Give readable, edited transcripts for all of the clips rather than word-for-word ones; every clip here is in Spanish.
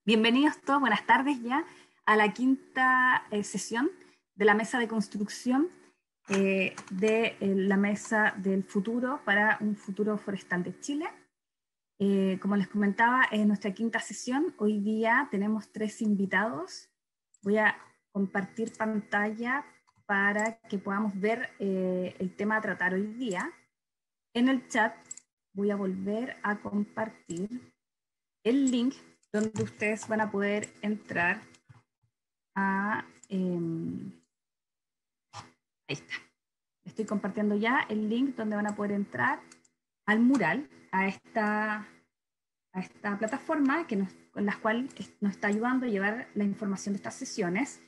Bienvenidos todos, buenas tardes ya a la quinta sesión de la mesa de construcción de la mesa del futuro para un futuro forestal de Chile. Como les comentaba, en nuestra quinta sesión, hoy día tenemos 3 invitados. Voy a compartir pantalla para que podamos ver el tema a tratar hoy día. En el chat voy a volver a compartir el link donde ustedes van a poder entrar a... ahí está. Estoy compartiendo ya el link donde van a poder entrar al mural, a esta plataforma con la cual nos está ayudando a llevar la información de estas sesiones.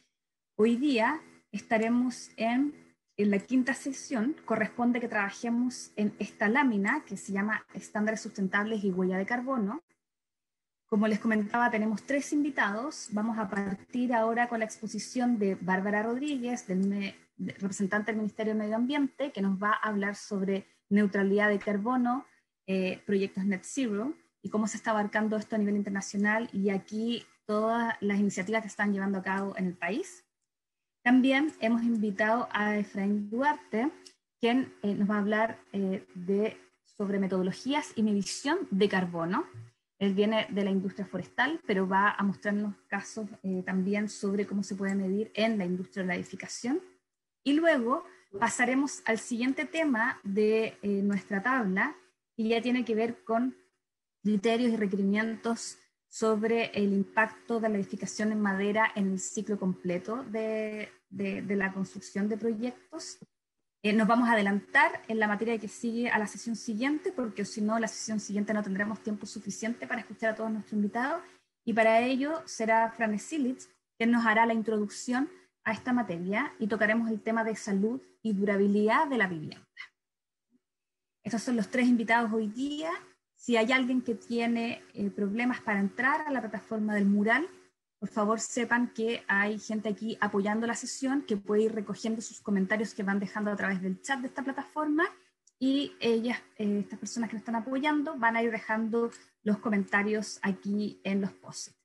Hoy día estaremos en la quinta sesión. Corresponde que trabajemos en esta lámina que se llama Estándares Sustentables y Huella de Carbono. Como les comentaba, tenemos 3 invitados. Vamos a partir ahora con la exposición de Bárbara Rodríguez, representante del Ministerio de Medio Ambiente, que nos va a hablar sobre neutralidad de carbono, proyectos Net Zero, y cómo se está abarcando esto a nivel internacional, y aquí todas las iniciativas que están llevando a cabo en el país. También hemos invitado a Efraín Duarte, quien nos va a hablar sobre metodologías y medición de carbono. Él viene de la industria forestal, pero va a mostrarnos casos también sobre cómo se puede medir en la industria de la edificación. Y luego pasaremos al siguiente tema de nuestra tabla, y ya tiene que ver con criterios y requerimientos sobre el impacto de la edificación en madera en el ciclo completo de la construcción de proyectos. Nos vamos a adelantar en la materia que sigue a la sesión siguiente, porque si no, la sesión siguiente no tendremos tiempo suficiente para escuchar a todos nuestros invitados, y para ello será Frane Silic quien nos hará la introducción a esta materia, y tocaremos el tema de salud y durabilidad de la vivienda. Estos son los 3 invitados hoy día. Si hay alguien que tiene problemas para entrar a la plataforma del mural, por favor sepan que hay gente aquí apoyando la sesión que puede ir recogiendo sus comentarios que van dejando a través del chat de esta plataforma, y estas personas que nos están apoyando van a ir dejando los comentarios aquí en los posts.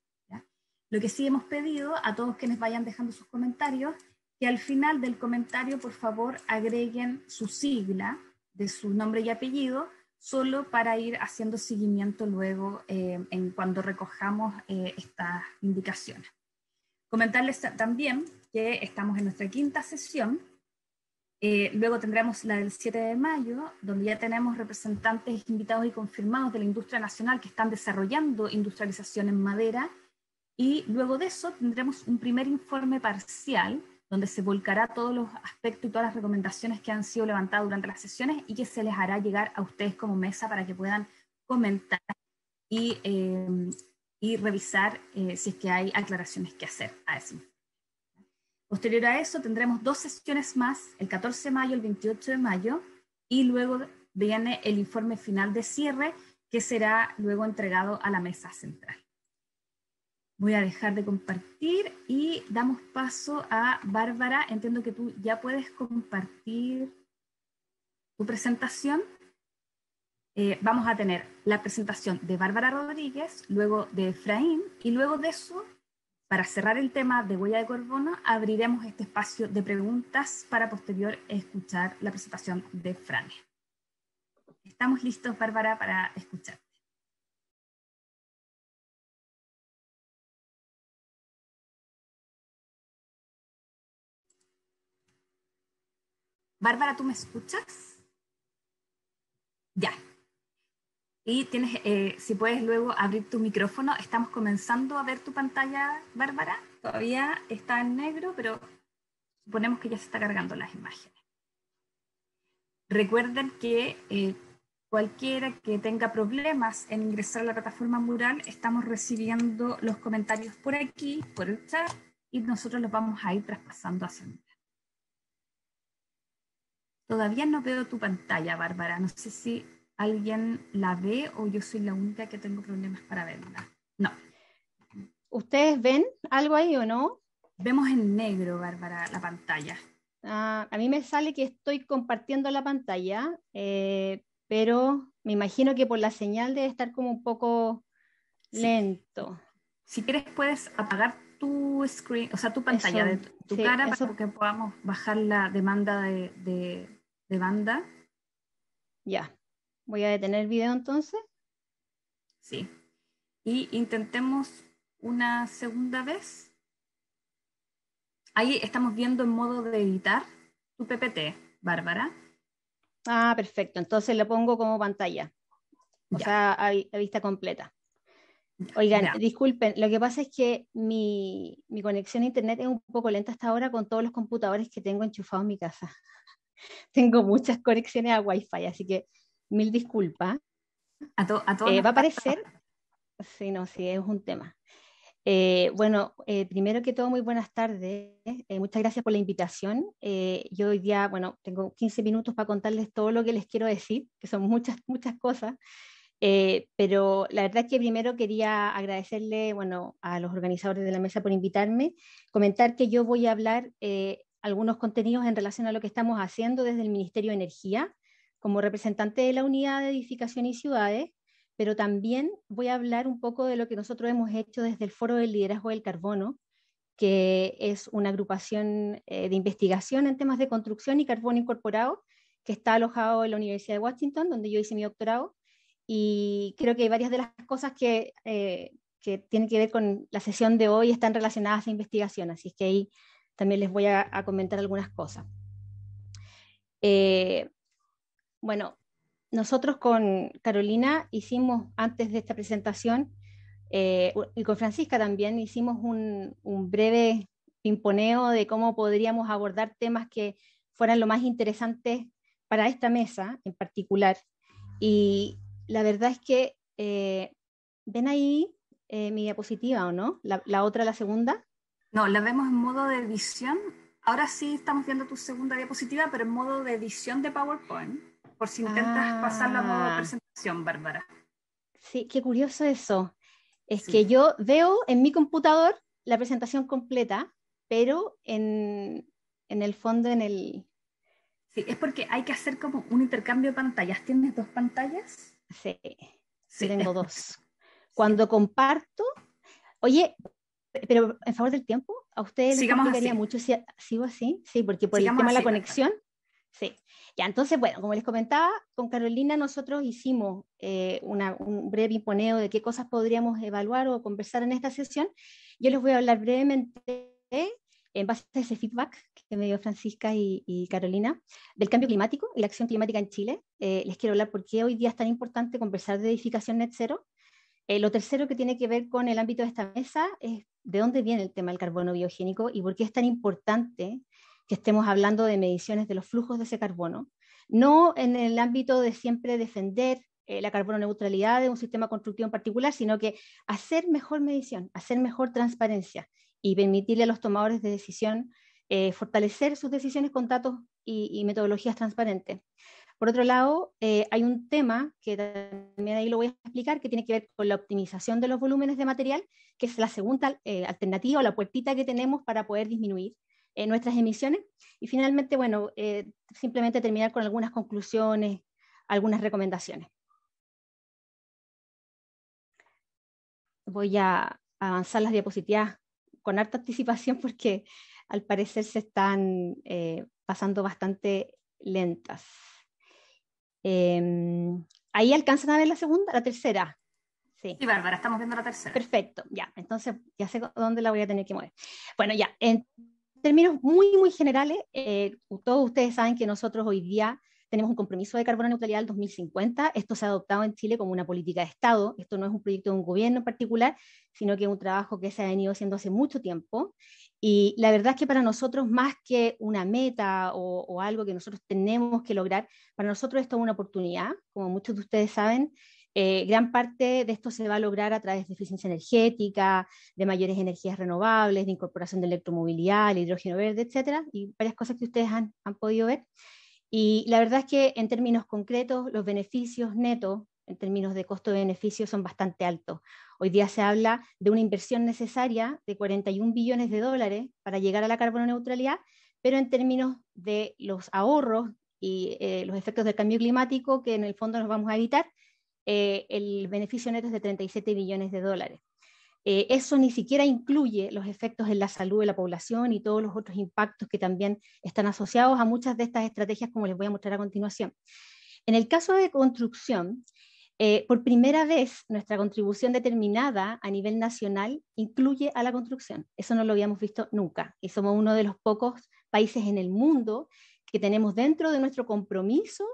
Lo que sí hemos pedido a todos quienes vayan dejando sus comentarios, que al final del comentario por favor agreguen su sigla de su nombre y apellido, solo para ir haciendo seguimiento luego en cuando recojamos estas indicaciones. Comentarles también que estamos en nuestra quinta sesión. Luego tendremos la del 7 de mayo, donde ya tenemos representantes invitados y confirmados de la industria nacional que están desarrollando industrialización en madera, y luego de eso tendremos un primer informe parcial donde se volcará todos los aspectos y todas las recomendaciones que han sido levantadas durante las sesiones, y que se les hará llegar a ustedes como mesa para que puedan comentar y revisar si es que hay aclaraciones que hacer a eso. Posterior a eso tendremos 2 sesiones más, el 14 de mayo y el 28 de mayo, y luego viene el informe final de cierre, que será luego entregado a la mesa central. Voy a dejar de compartir y damos paso a Bárbara. Entiendo que tú ya puedes compartir tu presentación. Vamos a tener la presentación de Bárbara Rodríguez, luego de Efraín, y luego de eso, para cerrar el tema de huella de carbono, abriremos este espacio de preguntas para posterior escuchar la presentación de Frane. Estamos listos, Bárbara, para escuchar. Bárbara, ¿tú me escuchas? Ya. Y tienes, si puedes luego abrir tu micrófono. Estamos comenzando a ver tu pantalla, Bárbara. Todavía está en negro, pero suponemos que ya se está cargando las imágenes. Recuerden que cualquiera que tenga problemas en ingresar a la plataforma mural, estamos recibiendo los comentarios por aquí, por el chat, y nosotros los vamos a ir traspasando hacia el. Todavía no veo tu pantalla, Bárbara. No sé si alguien la ve o yo soy la única que tengo problemas para verla. No. ¿Ustedes ven algo ahí o no? Vemos en negro, Bárbara, la pantalla. A mí me sale que estoy compartiendo la pantalla, pero me imagino que por la señal debe estar como un poco Sí. lento. Si quieres puedes apagar tu screen, o sea, tu pantalla de Eso, tu sí, cara para eso, que podamos bajar la demanda de banda. ya. Voy a detener el video entonces. Sí. Y intentemos una segunda vez. Ahí estamos viendo en modo de editar tu PPT, Bárbara. Ah, perfecto. Entonces lo pongo como pantalla. O Ya, sea, a vista completa. ya, Oigan, veamos. disculpen, lo que pasa es que mi conexión a internet es un poco lenta hasta ahora con todos los computadores que tengo enchufados en mi casa. Tengo muchas conexiones a Wi-Fi, así que mil disculpas. A todos nos Va a pasa. aparecer, sí, no, sí, es un tema. Bueno, primero que todo, muy buenas tardes. Muchas gracias por la invitación. Yo hoy día, bueno, tengo 15 minutos para contarles todo lo que les quiero decir, que son muchas, muchas cosas. Pero la verdad es que primero quería agradecerle, bueno, a los organizadores de la mesa por invitarme, comentar que yo voy a hablar algunos contenidos en relación a lo que estamos haciendo desde el Ministerio de Energía, como representante de la Unidad de Edificación y Ciudades, pero también voy a hablar un poco de lo que nosotros hemos hecho desde el Foro del Liderazgo del Carbono, que es una agrupación de investigación en temas de construcción y carbono incorporado, que está alojado en la Universidad de Washington, donde yo hice mi doctorado, y creo que varias de las cosas que tienen que ver con la sesión de hoy están relacionadas a investigación, así es que ahí también les voy a comentar algunas cosas. Eh, bueno, nosotros con Carolina hicimos antes de esta presentación, y con Francisca también, hicimos un breve pimponeo de cómo podríamos abordar temas que fueran lo más interesantes para esta mesa en particular. Y la verdad es que, ven ahí mi diapositiva, ¿o no? La otra, la segunda. No, la vemos en modo de edición. Ahora sí estamos viendo tu segunda diapositiva, pero en modo de edición de PowerPoint, por si intentas pasarla a modo de Ah, presentación, Bárbara. sí, qué curioso eso. Es Sí, que yo veo en mi computador la presentación completa, pero en el fondo, sí, es porque hay que hacer como un intercambio de pantallas. ¿Tienes dos pantallas? sí, yo Sí, tengo dos. sí. Cuando comparto, oye, pero en favor del tiempo, ¿a ustedes les Sigamos complicaría así, mucho si sigo así? Sí, porque por el sigamos tema de la así, Bárbara. conexión, sí. Ya, entonces, bueno, como les comentaba, con Carolina nosotros hicimos un breve pimponeo de qué cosas podríamos evaluar o conversar en esta sesión. Yo les voy a hablar brevemente, en base a ese feedback que me dio Francisca y Carolina, del cambio climático y la acción climática en Chile. Les quiero hablar por qué hoy día es tan importante conversar de edificación net cero. Lo tercero que tiene que ver con el ámbito de esta mesa es de dónde viene el tema del carbono biogénico y por qué es tan importante que estemos hablando de mediciones de los flujos de ese carbono, no en el ámbito de siempre defender la carbono neutralidad de un sistema constructivo en particular, sino que hacer mejor medición, hacer mejor transparencia y permitirle a los tomadores de decisión fortalecer sus decisiones con datos y metodologías transparentes. Por otro lado, hay un tema que también ahí lo voy a explicar, que tiene que ver con la optimización de los volúmenes de material, que es la segunda alternativa o la puertita que tenemos para poder disminuir nuestras emisiones. Y finalmente, bueno, simplemente terminar con algunas conclusiones, algunas recomendaciones. Voy a avanzar las diapositivas con harta anticipación porque al parecer se están pasando bastante lentas. Ahí alcanzan a ver la segunda, la tercera. Sí, Sí, Bárbara, estamos viendo la tercera. perfecto. Ya, entonces ya sé dónde la voy a tener que mover. Bueno, ya, en términos muy, muy generales, todos ustedes saben que nosotros hoy día tenemos un compromiso de carbono neutralidad al 2050. Esto se ha adoptado en Chile como una política de Estado. Esto no es un proyecto de un gobierno en particular, sino que es un trabajo que se ha venido haciendo hace mucho tiempo. Y la verdad es que para nosotros, más que una meta o algo que nosotros tenemos que lograr, para nosotros esto es una oportunidad. Como muchos de ustedes saben, gran parte de esto se va a lograr a través de eficiencia energética, de mayores energías renovables, de incorporación de electromovilidad, el hidrógeno verde, etcétera, y varias cosas que ustedes han podido ver. Y la verdad es que en términos concretos, los beneficios netos, en términos de costo-beneficio, son bastante altos. Hoy día se habla de una inversión necesaria de 41 billones de dólares para llegar a la carbono neutralidad, pero en términos de los ahorros y los efectos del cambio climático, que en el fondo nos vamos a evitar, el beneficio neto es de 37 billones de dólares. Eso ni siquiera incluye los efectos en la salud de la población y todos los otros impactos que también están asociados a muchas de estas estrategias, como les voy a mostrar a continuación. En el caso de construcción, por primera vez nuestra contribución determinada a nivel nacional incluye a la construcción. Eso no lo habíamos visto nunca y somos uno de los pocos países en el mundo que tenemos dentro de nuestro compromiso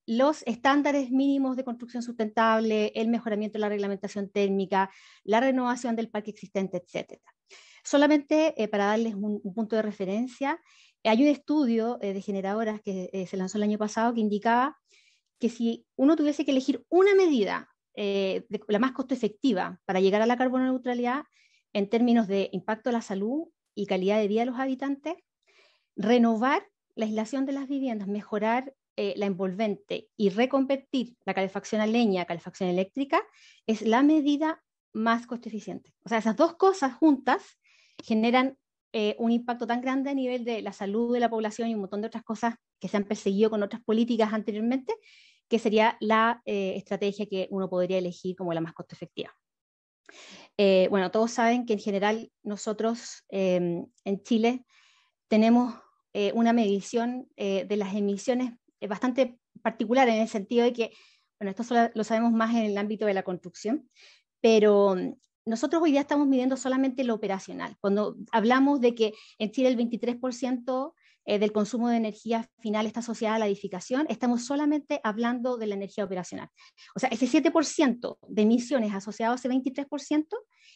los estándares mínimos de construcción sustentable, el mejoramiento de la reglamentación térmica, la renovación del parque existente, etc. Solamente para darles un punto de referencia, hay un estudio de generadoras que se lanzó el año pasado que indicaba que si uno tuviese que elegir una medida, la más costo efectiva para llegar a la carbono neutralidad en términos de impacto a la salud y calidad de vida de los habitantes, renovar la aislación de las viviendas, mejorar la envolvente y reconvertir la calefacción a leña a calefacción eléctrica es la medida más costo eficiente. O sea, esas dos cosas juntas generan un impacto tan grande a nivel de la salud de la población y un montón de otras cosas que se han perseguido con otras políticas anteriormente, que sería la estrategia que uno podría elegir como la más costo efectiva. Bueno, todos saben que en general nosotros en Chile tenemos una medición de las emisiones bastante particular en el sentido de que, bueno, esto solo lo sabemos más en el ámbito de la construcción, pero nosotros hoy día estamos midiendo solamente lo operacional. Cuando hablamos de que en Chile el 23% del consumo de energía final está asociada a la edificación, estamos solamente hablando de la energía operacional. O sea, ese 7% de emisiones asociado a ese 23%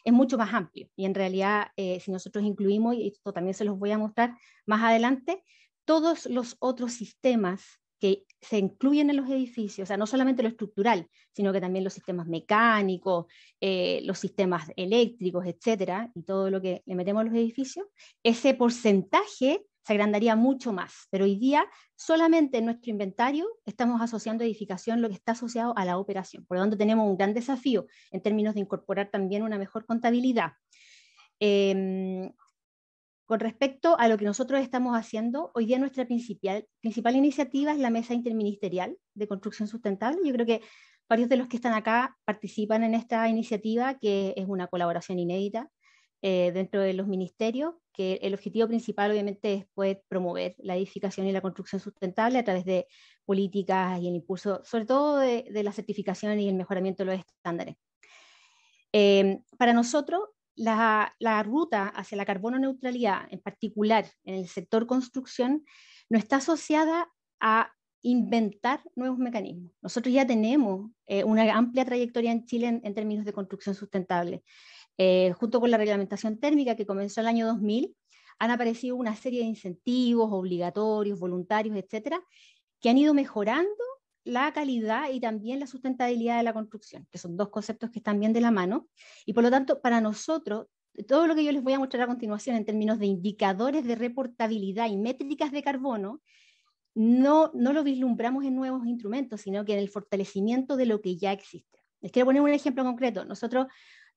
es mucho más amplio. Y en realidad, si nosotros incluimos, y esto también se los voy a mostrar más adelante, todos los otros sistemas que se incluyen en los edificios, o sea, no solamente lo estructural, sino que también los sistemas mecánicos, los sistemas eléctricos, etcétera, y todo lo que le metemos a los edificios, ese porcentaje se agrandaría mucho más. Pero hoy día, solamente en nuestro inventario, estamos asociando a edificación lo que está asociado a la operación. Por lo tanto, tenemos un gran desafío en términos de incorporar también una mejor contabilidad. Con respecto a lo que nosotros estamos haciendo, hoy día nuestra principal iniciativa es la Mesa Interministerial de Construcción Sustentable. Yo creo que varios de los que están acá participan en esta iniciativa, que es una colaboración inédita dentro de los ministerios, que el objetivo principal obviamente es poder promover la edificación y la construcción sustentable a través de políticas y el impulso, sobre todo de la certificación y el mejoramiento de los estándares. Para nosotros, la ruta hacia la carbono neutralidad, en particular en el sector construcción, no está asociada a inventar nuevos mecanismos. Nosotros ya tenemos una amplia trayectoria en Chile en términos de construcción sustentable. Junto con la reglamentación térmica que comenzó el año 2000, han aparecido una serie de incentivos obligatorios, voluntarios, etcétera, que han ido mejorando la calidad y también la sustentabilidad de la construcción, que son dos conceptos que están bien de la mano, y por lo tanto, para nosotros, todo lo que yo les voy a mostrar a continuación en términos de indicadores de reportabilidad y métricas de carbono, no lo vislumbramos en nuevos instrumentos, sino que en el fortalecimiento de lo que ya existe. Les quiero poner un ejemplo concreto. Nosotros,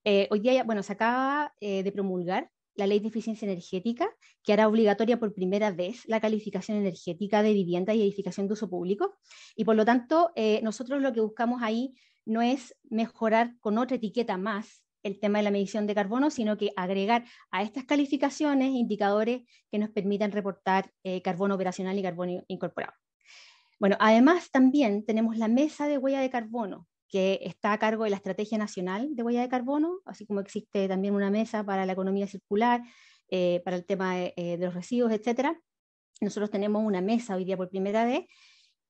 hoy día, bueno, se acaba de promulgar la Ley de Eficiencia Energética, que hará obligatoria por primera vez la calificación energética de vivienda y edificación de uso público. Y por lo tanto, nosotros lo que buscamos ahí no es mejorar con otra etiqueta más el tema de la medición de carbono, sino que agregar a estas calificaciones indicadores que nos permitan reportar carbono operacional y carbono incorporado. Bueno, además también tenemos la mesa de huella de carbono, que está a cargo de la Estrategia Nacional de Huella de Carbono, así como existe también una mesa para la economía circular, para el tema de los residuos, etc. Nosotros tenemos una mesa hoy día por primera vez,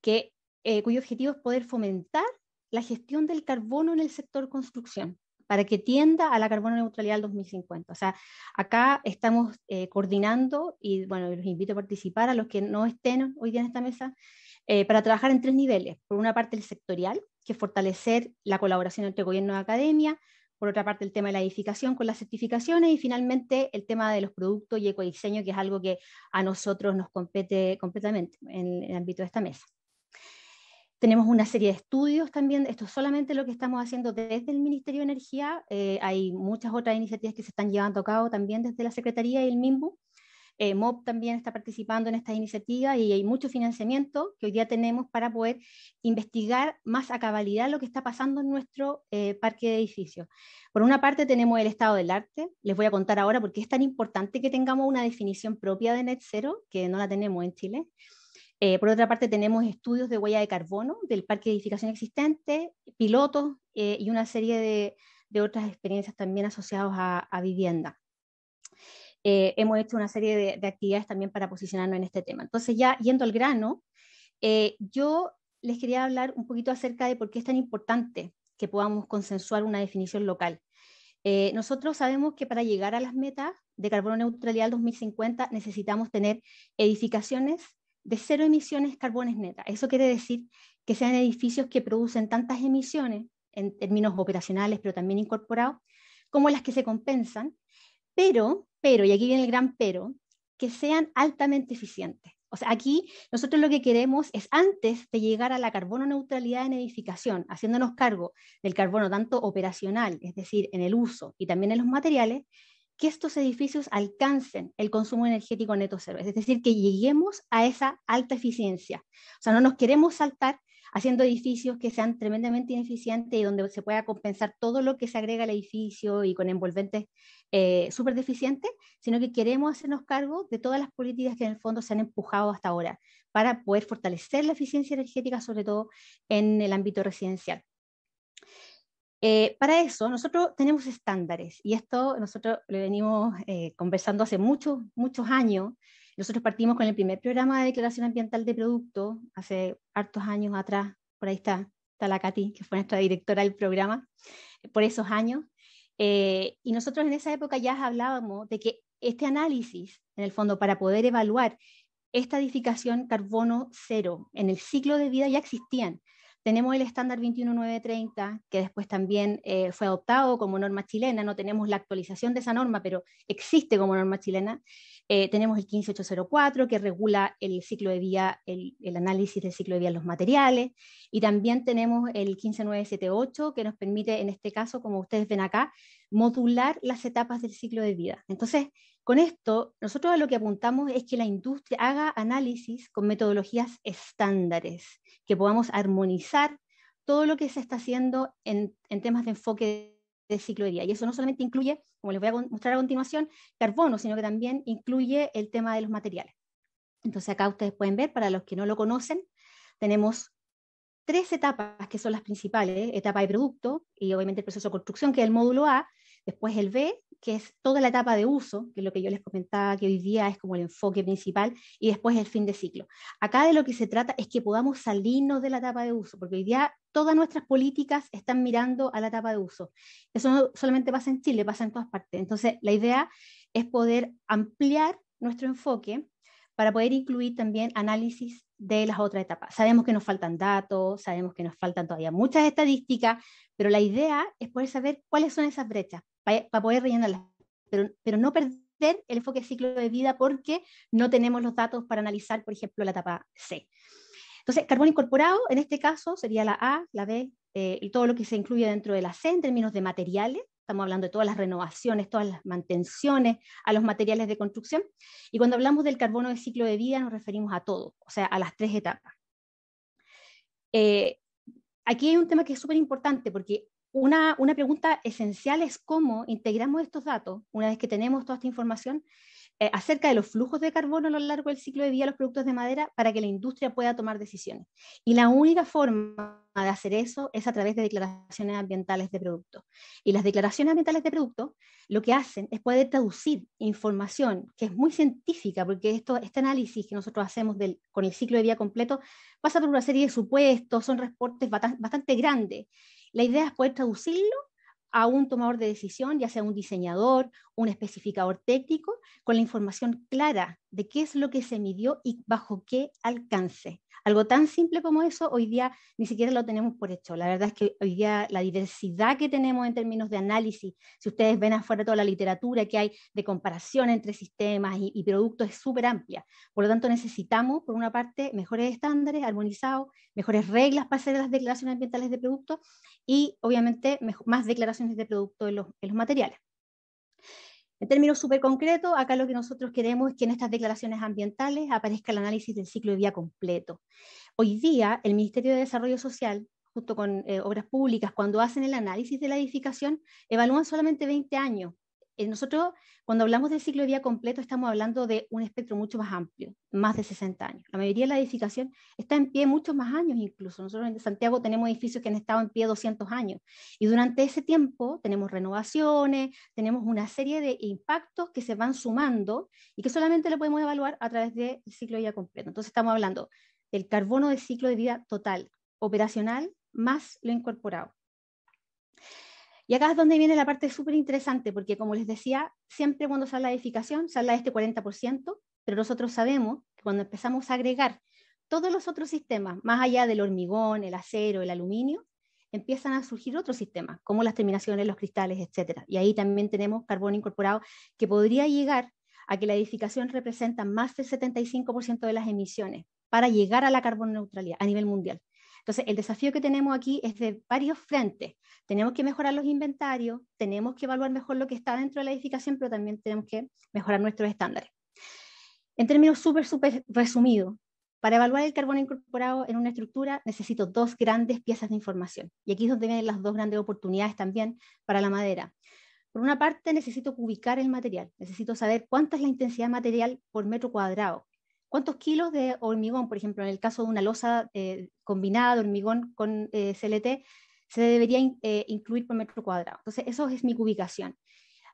cuyo objetivo es poder fomentar la gestión del carbono en el sector construcción, para que tienda a la carbono neutralidad al 2050. O sea, acá estamos coordinando, y bueno, los invito a participar a los que no estén hoy día en esta mesa, para trabajar en 3 niveles. Por una parte, el sectorial, que es fortalecer la colaboración entre gobierno y academia. Por otra parte, el tema de la edificación con las certificaciones. Y finalmente, el tema de los productos y ecodiseño, que es algo que a nosotros nos compete completamente en el ámbito de esta mesa. Tenemos una serie de estudios también. Esto es solamente lo que estamos haciendo desde el Ministerio de Energía. Hay muchas otras iniciativas que se están llevando a cabo también desde la Secretaría y el MIMBU. MOB también está participando en estas iniciativas y hay mucho financiamiento que hoy día tenemos para poder investigar más a cabalidad lo que está pasando en nuestro parque de edificios. Por una parte tenemos el estado del arte, les voy a contar ahora por qué es tan importante que tengamos una definición propia de net zero, que no la tenemos en Chile. Por otra parte tenemos estudios de huella de carbono del parque de edificación existente, pilotos y una serie de otras experiencias también asociadas a vivienda. Hemos hecho una serie de actividades también para posicionarnos en este tema. Entonces, ya yendo al grano, yo les quería hablar un poquito acerca de por qué es tan importante que podamos consensuar una definición local. Nosotros sabemos que para llegar a las metas de carbono neutralidad al 2050 necesitamos tener edificaciones de 0 emisiones carbones netas. Eso quiere decir que sean edificios que producen tantas emisiones en términos operacionales, pero también incorporados, como las que se compensan, pero, y aquí viene el gran pero, que sean altamente eficientes. O sea, aquí nosotros lo que queremos es, antes de llegar a la carbono neutralidad en edificación, haciéndonos cargo del carbono tanto operacional, es decir, en el uso y también en los materiales, que estos edificios alcancen el consumo energético neto cero, es decir, que lleguemos a esa alta eficiencia. O sea, no nos queremos saltar haciendo edificios que sean tremendamente ineficientes y donde se pueda compensar todo lo que se agrega al edificio y con envolventes súper deficientes, sino que queremos hacernos cargo de todas las políticas que en el fondo se han empujado hasta ahora para poder fortalecer la eficiencia energética, sobre todo en el ámbito residencial. Para eso nosotros tenemos estándares y esto nosotros lo venimos conversando hace muchos años. Nosotros partimos con el primer programa de declaración ambiental de producto hace hartos años atrás, por ahí está la Katy, que fue nuestra directora del programa, por esos años. Y nosotros en esa época ya hablábamos de que este análisis, en el fondo, para poder evaluar esta edificación carbono cero en el ciclo de vida ya existían. Tenemos el estándar 21930, que después también fue adoptado como norma chilena. No tenemos la actualización de esa norma, pero existe como norma chilena. Tenemos el 15804, que regula el ciclo de vida, el análisis del ciclo de vida en los materiales. Y también tenemos el 15978, que nos permite, en este caso, como ustedes ven acá, modular las etapas del ciclo de vida. Entonces, con esto, nosotros a lo que apuntamos es que la industria haga análisis con metodologías estándares, que podamos armonizar todo lo que se está haciendo en temas de enfoque de ciclo de vida. Y eso no solamente incluye, como les voy a mostrar a continuación, carbono, sino que también incluye el tema de los materiales. Entonces acá ustedes pueden ver, para los que no lo conocen, tenemos 3 etapas que son las principales: etapa de producto y obviamente el proceso de construcción, que es el módulo A, después el B, que es toda la etapa de uso, que es lo que yo les comentaba, que hoy día es como el enfoque principal, y después el fin de ciclo. Acá de lo que se trata es que podamos salirnos de la etapa de uso, porque hoy día todas nuestras políticas están mirando a la etapa de uso. Eso no solamente pasa en Chile, pasa en todas partes. Entonces, la idea es poder ampliar nuestro enfoque para poder incluir también análisis de las otras etapas. Sabemos que nos faltan datos, sabemos que nos faltan todavía muchas estadísticas, pero la idea es poder saber cuáles son esas brechas para poder rellenarlas, pero no perder el enfoque de ciclo de vida porque no tenemos los datos para analizar, por ejemplo, la etapa C. Entonces, carbono incorporado, en este caso, sería la A, la B, y todo lo que se incluye dentro de la C en términos de materiales. Estamos hablando de todas las renovaciones, todas las mantenciones a los materiales de construcción. Y cuando hablamos del carbono de ciclo de vida nos referimos a todo, o sea, a las 3 etapas. Aquí hay un tema que es súper importante porque una pregunta esencial es cómo integramos estos datos, una vez que tenemos toda esta información, acerca de los flujos de carbono a lo largo del ciclo de vida de los productos de madera para que la industria pueda tomar decisiones. Y la única forma de hacer eso es a través de declaraciones ambientales de productos. Y las declaraciones ambientales de productos lo que hacen es poder traducir información que es muy científica, porque este análisis que nosotros hacemos con el ciclo de vida completo pasa por una serie de supuestos, son reportes bastante grandes. La idea es poder traducirlo a un tomador de decisión, ya sea un diseñador, un especificador técnico, con la información clara de qué es lo que se midió y bajo qué alcance. Algo tan simple como eso, hoy día ni siquiera lo tenemos por hecho. La verdad es que hoy día la diversidad que tenemos en términos de análisis, si ustedes ven afuera toda la literatura que hay de comparación entre sistemas y productos, es súper amplia. Por lo tanto, necesitamos, por una parte, mejores estándares armonizados, mejores reglas para hacer las declaraciones ambientales de productos y, obviamente, más declaraciones de producto en los materiales. En términos súper concretos, acá lo que nosotros queremos es que en estas declaraciones ambientales aparezca el análisis del ciclo de vida completo. Hoy día, el Ministerio de Desarrollo Social, junto con Obras Públicas, cuando hacen el análisis de la edificación, evalúan solamente 20 años. Nosotros, cuando hablamos del ciclo de vida completo, estamos hablando de un espectro mucho más amplio, más de 60 años. La mayoría de la edificación está en pie muchos más años incluso. Nosotros en Santiago tenemos edificios que han estado en pie 200 años. Y durante ese tiempo tenemos renovaciones, tenemos una serie de impactos que se van sumando y que solamente lo podemos evaluar a través del ciclo de vida completo. Entonces estamos hablando del carbono del ciclo de vida total, operacional, más lo incorporado. Y acá es donde viene la parte súper interesante, porque como les decía, siempre cuando se habla de edificación, se habla de este 40%, pero nosotros sabemos que cuando empezamos a agregar todos los otros sistemas, más allá del hormigón, el acero, el aluminio, empiezan a surgir otros sistemas, como las terminaciones, los cristales, etc. Y ahí también tenemos carbono incorporado, que podría llegar a que la edificación representa más del 75% de las emisiones para llegar a la carbono neutralidad a nivel mundial. Entonces, el desafío que tenemos aquí es de varios frentes. Tenemos que mejorar los inventarios, tenemos que evaluar mejor lo que está dentro de la edificación, pero también tenemos que mejorar nuestros estándares. En términos súper resumidos, para evaluar el carbono incorporado en una estructura necesito dos grandes piezas de información. Y aquí es donde vienen las dos grandes oportunidades también para la madera. Por una parte, necesito ubicar el material. Necesito saber cuánta es la intensidad material por metro cuadrado. ¿Cuántos kilos de hormigón, por ejemplo, en el caso de una losa combinada de hormigón con CLT, se debería incluir por metro cuadrado? Entonces, eso es mi ubicación.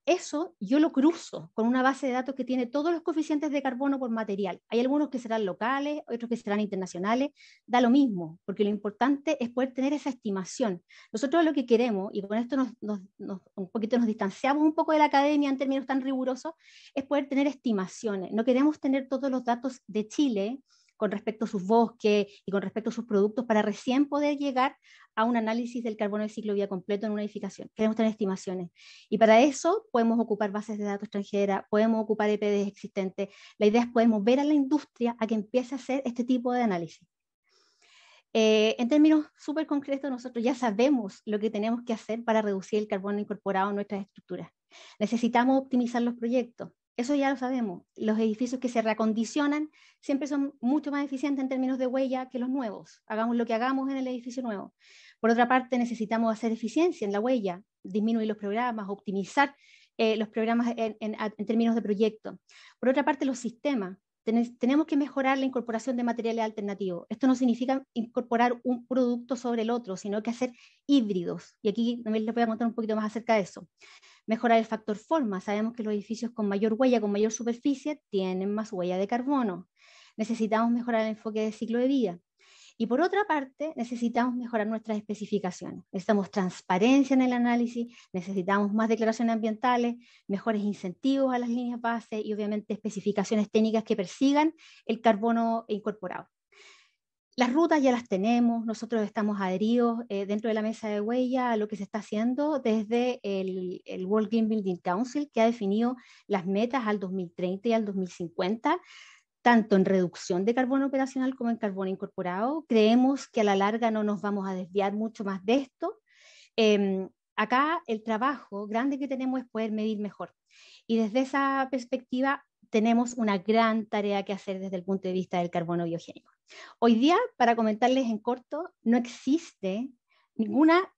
Eso yo lo cruzo con una base de datos que tiene todos los coeficientes de carbono por material. Hay algunos que serán locales, otros que serán internacionales, da lo mismo, porque lo importante es poder tener esa estimación. Nosotros lo que queremos, y con esto un poquito nos distanciamos un poco de la academia en términos tan rigurosos, es poder tener estimaciones. No queremos tener todos los datos de Chile con respecto a sus bosques y con respecto a sus productos para recién poder llegar a un análisis del carbono del ciclo de vida completo en una edificación. Queremos tener estimaciones. Y para eso podemos ocupar bases de datos extranjeras, podemos ocupar EPDs existentes. La idea es poder mover a la industria a que empiece a hacer este tipo de análisis. En términos súper concretos, nosotros ya sabemos lo que tenemos que hacer para reducir el carbono incorporado en nuestras estructuras. Necesitamos optimizar los proyectos. Eso ya lo sabemos. Los edificios que se reacondicionan siempre son mucho más eficientes en términos de huella que los nuevos. Hagamos lo que hagamos en el edificio nuevo. Por otra parte, necesitamos hacer eficiencia en la huella, disminuir los programas, optimizar los programas en términos de proyecto. Por otra parte, los sistemas. Tenemos que mejorar la incorporación de materiales alternativos. Esto no significa incorporar un producto sobre el otro, sino que hacer híbridos. Y aquí también les voy a contar un poquito más acerca de eso. Mejorar el factor forma. Sabemos que los edificios con mayor huella, con mayor superficie, tienen más huella de carbono. Necesitamos mejorar el enfoque de ciclo de vida. Y por otra parte, necesitamos mejorar nuestras especificaciones. Necesitamos transparencia en el análisis, necesitamos más declaraciones ambientales, mejores incentivos a las líneas base y obviamente especificaciones técnicas que persigan el carbono incorporado. Las rutas ya las tenemos, nosotros estamos adheridos dentro de la mesa de huella a lo que se está haciendo desde el World Green Building Council, que ha definido las metas al 2030 y al 2050, tanto en reducción de carbono operacional como en carbono incorporado. Creemos que a la larga no nos vamos a desviar mucho más de esto. Acá el trabajo grande que tenemos es poder medir mejor. Y desde esa perspectiva tenemos una gran tarea que hacer desde el punto de vista del carbono biogénico. Hoy día, para comentarles en corto, no existe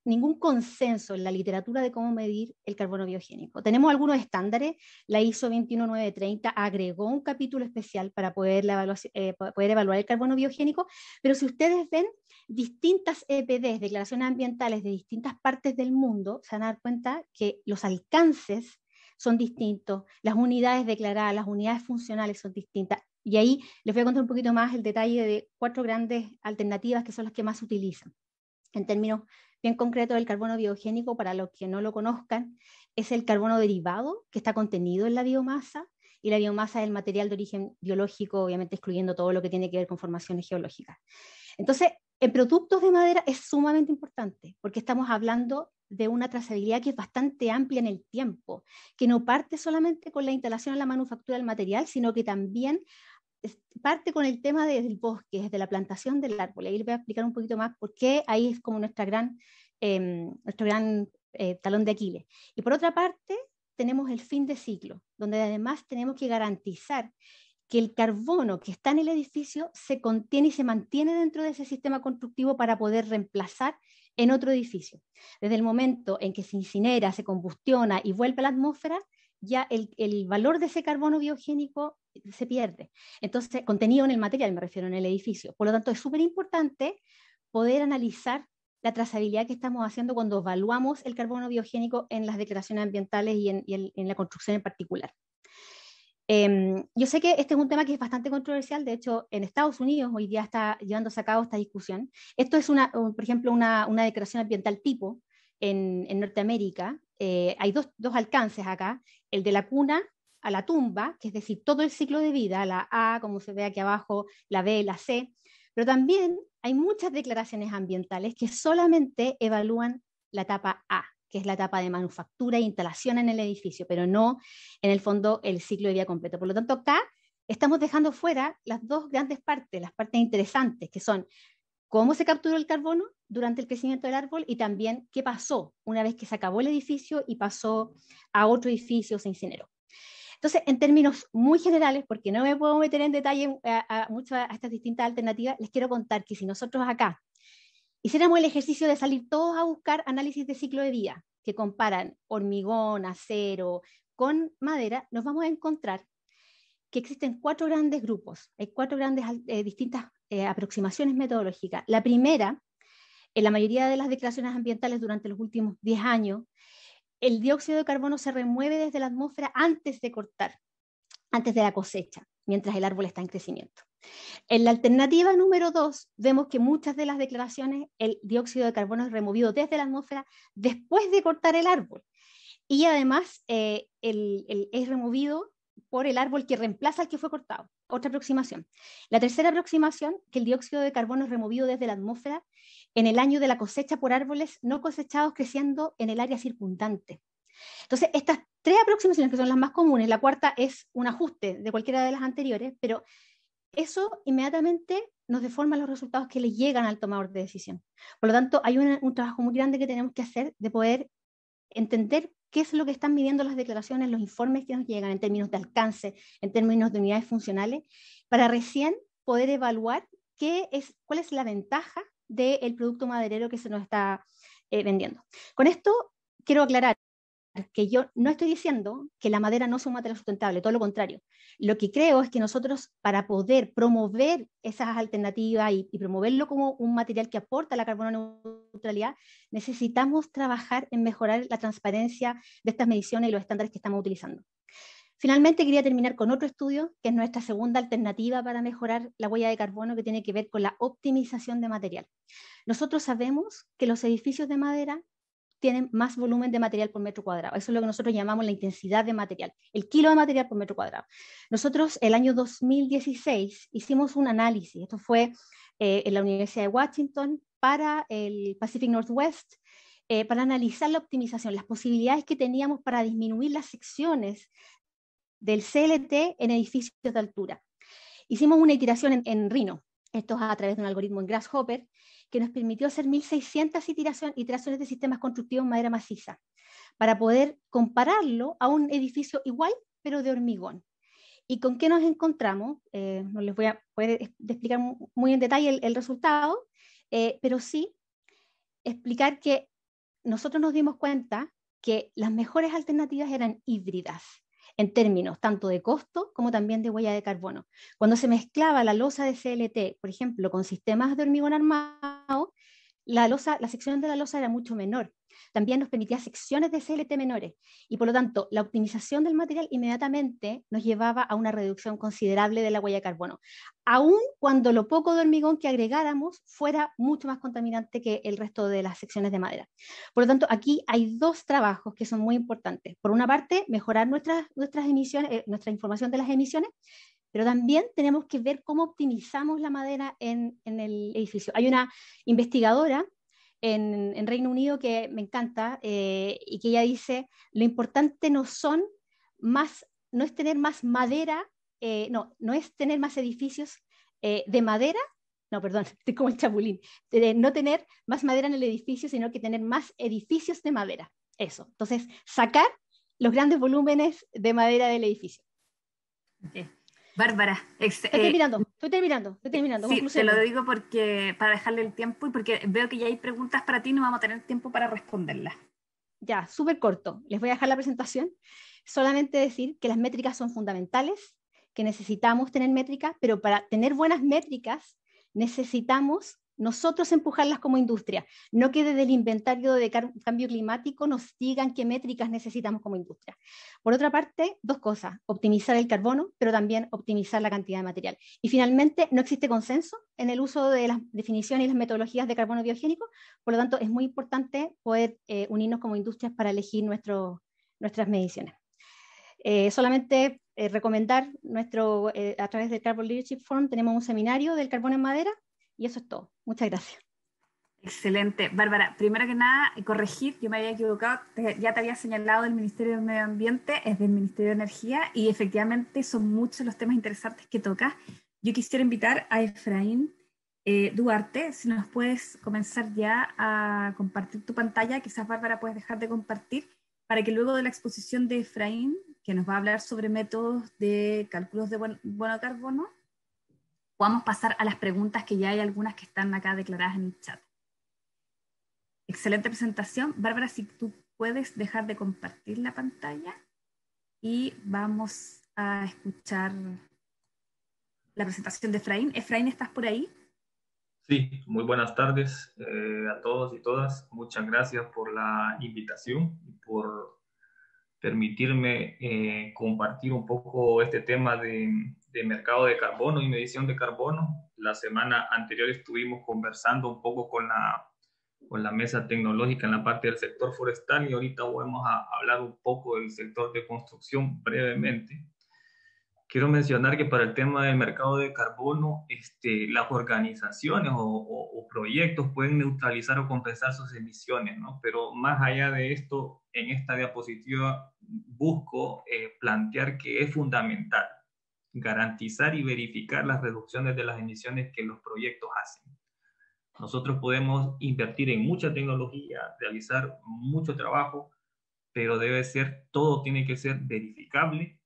ningún consenso en la literatura de cómo medir el carbono biogénico. Tenemos algunos estándares. La ISO 21930 agregó un capítulo especial para poder evaluar el carbono biogénico, pero si ustedes ven distintas EPDs, declaraciones ambientales de distintas partes del mundo, se van a dar cuenta que los alcances son distintos, las unidades declaradas, las unidades funcionales son distintas. Y ahí les voy a contar un poquito más el detalle de 4 grandes alternativas que son las que más se utilizan. En términos bien concretos, el carbono biogénico, para los que no lo conozcan, es el carbono derivado que está contenido en la biomasa, y la biomasa es el material de origen biológico, obviamente excluyendo todo lo que tiene que ver con formaciones geológicas. Entonces, en productos de madera es sumamente importante, porque estamos hablando de una trazabilidad que es bastante amplia en el tiempo, que no parte solamente con la instalación en la manufactura del material, sino que también parte con el tema del bosque, de la plantación del árbol. Ahí les voy a explicar un poquito más por qué ahí es como nuestro gran talón de Aquiles. Y por otra parte, tenemos el fin de ciclo, donde además tenemos que garantizar que el carbono que está en el edificio se contiene y se mantiene dentro de ese sistema constructivo para poder reemplazar en otro edificio. Desde el momento en que se incinera, se combustiona y vuelve a la atmósfera, ya el valor de ese carbono biogénico se pierde. Entonces, contenido en el material, me refiero, en el edificio. Por lo tanto, es súper importante poder analizar la trazabilidad que estamos haciendo cuando evaluamos el carbono biogénico en las declaraciones ambientales y en la construcción en particular. Yo sé que este es un tema que es bastante controversial. De hecho, en Estados Unidos hoy día está llevándose a cabo esta discusión. Esto es, por ejemplo, una declaración ambiental tipo en Norteamérica. Hay dos alcances acá, el de la cuna a la tumba, que es decir, todo el ciclo de vida, la A, como se ve aquí abajo, la B, la C, pero también hay muchas declaraciones ambientales que solamente evalúan la etapa A, que es la etapa de manufactura e instalación en el edificio, pero no, en el fondo, el ciclo de vida completo. Por lo tanto, acá estamos dejando fuera las dos grandes partes, las partes interesantes, que son cómo se capturó el carbono durante el crecimiento del árbol y también qué pasó una vez que se acabó el edificio y pasó a otro edificio, se incineró. Entonces, en términos muy generales, porque no me puedo meter en detalle mucho a estas distintas alternativas, les quiero contar que si nosotros acá hiciéramos el ejercicio de salir todos a buscar análisis de ciclo de vida que comparan hormigón, acero con madera, nos vamos a encontrar que existen 4 grandes grupos, hay 4 grandes distintas aproximaciones metodológicas. La primera, en la mayoría de las declaraciones ambientales durante los últimos 10 años, el dióxido de carbono se remueve desde la atmósfera antes de cortar, antes de la cosecha, mientras el árbol está en crecimiento. En la alternativa número 2, vemos que muchas de las declaraciones, el dióxido de carbono es removido desde la atmósfera después de cortar el árbol. Y además es removido por el árbol que reemplaza al que fue cortado. Otra aproximación. La tercera aproximación, que el dióxido de carbono es removido desde la atmósfera en el año de la cosecha por árboles no cosechados creciendo en el área circundante. Entonces, estas 3 aproximaciones, que son las más comunes, la cuarta es un ajuste de cualquiera de las anteriores, pero eso inmediatamente nos deforma los resultados que le llegan al tomador de decisión. Por lo tanto, hay un trabajo muy grande que tenemos que hacer de poder entender qué es lo que están midiendo las declaraciones, los informes que nos llegan en términos de alcance, en términos de unidades funcionales, para recién poder evaluar cuál es la ventaja del producto maderero que se nos está vendiendo. Con esto quiero aclarar que yo no estoy diciendo que la madera no sea un material sustentable, todo lo contrario. Lo que creo es que nosotros, para poder promover esas alternativas y promoverlo como un material que aporta la carbono neutralidad, necesitamos trabajar en mejorar la transparencia de estas mediciones y los estándares que estamos utilizando. Finalmente, quería terminar con otro estudio, que es nuestra segunda alternativa para mejorar la huella de carbono, que tiene que ver con la optimización de material. Nosotros sabemos que los edificios de madera tienen más volumen de material por metro cuadrado. Eso es lo que nosotros llamamos la intensidad de material, el kilo de material por metro cuadrado. Nosotros, el año 2016, hicimos un análisis. Esto fue en la Universidad de Washington para el Pacific Northwest, para analizar la optimización, las posibilidades que teníamos para disminuir las secciones del CLT en edificios de altura. Hicimos una iteración en Rhino, esto es a través de un algoritmo en Grasshopper, que nos permitió hacer 1.600 iteraciones de sistemas constructivos en madera maciza, para poder compararlo a un edificio igual, pero de hormigón. ¿Y con qué nos encontramos? No les voy a poder explicar muy en detalle el resultado, pero sí explicar que nosotros nos dimos cuenta que las mejores alternativas eran híbridas, en términos tanto de costo como también de huella de carbono. Cuando se mezclaba la losa de CLT, por ejemplo, con sistemas de hormigón armado, la sección de la losa era mucho menor. También nos permitía secciones de CLT menores y por lo tanto la optimización del material inmediatamente nos llevaba a una reducción considerable de la huella de carbono, aun cuando lo poco de hormigón que agregáramos fuera mucho más contaminante que el resto de las secciones de madera. Por lo tanto, aquí hay 2 trabajos que son muy importantes. Por una parte, mejorar nuestras emisiones, nuestra información de las emisiones, pero también tenemos que ver cómo optimizamos la madera en el edificio. Hay una investigadora en Reino Unido que me encanta y que ella dice, lo importante no es tener más madera, no es tener más edificios de madera, no, perdón, estoy como el chapulín, no tener más madera en el edificio, sino que tener más edificios de madera. Eso. Entonces, sacar los grandes volúmenes de madera del edificio. Okay. Bárbara, Estoy terminando. sí, te lo Conclusiones. digo porque para dejarle el tiempo y porque veo que ya hay preguntas para ti y no vamos a tener tiempo para responderlas. Ya, súper corto. Les voy a dejar la presentación. Solamente decir que las métricas son fundamentales, que necesitamos tener métricas, pero para tener buenas métricas necesitamos nosotros empujarlas como industria, no que desde el inventario de cambio climático nos digan qué métricas necesitamos como industria. Por otra parte, dos cosas, optimizar el carbono, pero también optimizar la cantidad de material. Y finalmente, no existe consenso en el uso de las definiciones y las metodologías de carbono biogénico, por lo tanto, es muy importante poder unirnos como industrias para elegir nuestras mediciones. Solamente recomendar a través del Carbon Leadership Forum tenemos un seminario del carbón en madera y eso es todo. Muchas gracias. Excelente. Bárbara, primero que nada, corregir, yo me había equivocado, ya te había señalado del Ministerio del Medio Ambiente, es del Ministerio de Energía y efectivamente son muchos los temas interesantes que tocas. Yo quisiera invitar a Efraín Duarte, si nos puedes comenzar ya a compartir tu pantalla, quizás Bárbara puedes dejar de compartir, para que luego de la exposición de Efraín, que nos va a hablar sobre métodos de cálculos de bono carbono, podamos pasar a las preguntas que ya hay algunas que están acá declaradas en el chat. Excelente presentación. Bárbara, si tú puedes dejar de compartir la pantalla y vamos a escuchar la presentación de Efraín. Efraín, ¿estás por ahí? Sí, muy buenas tardes a todos y todas. Muchas gracias por la invitación y por permitirme compartir un poco este tema de mercado de carbono y medición de carbono. La semana anterior estuvimos conversando un poco con la mesa tecnológica en la parte del sector forestal y ahorita vamos a hablar un poco del sector de construcción brevemente. Quiero mencionar que para el tema del mercado de carbono, las organizaciones o proyectos pueden neutralizar o compensar sus emisiones, ¿no? Pero más allá de esto, en esta diapositiva busco plantear que es fundamental garantizar y verificar las reducciones de las emisiones que los proyectos hacen. Nosotros podemos invertir en mucha tecnología, realizar mucho trabajo, pero todo tiene que ser verificable,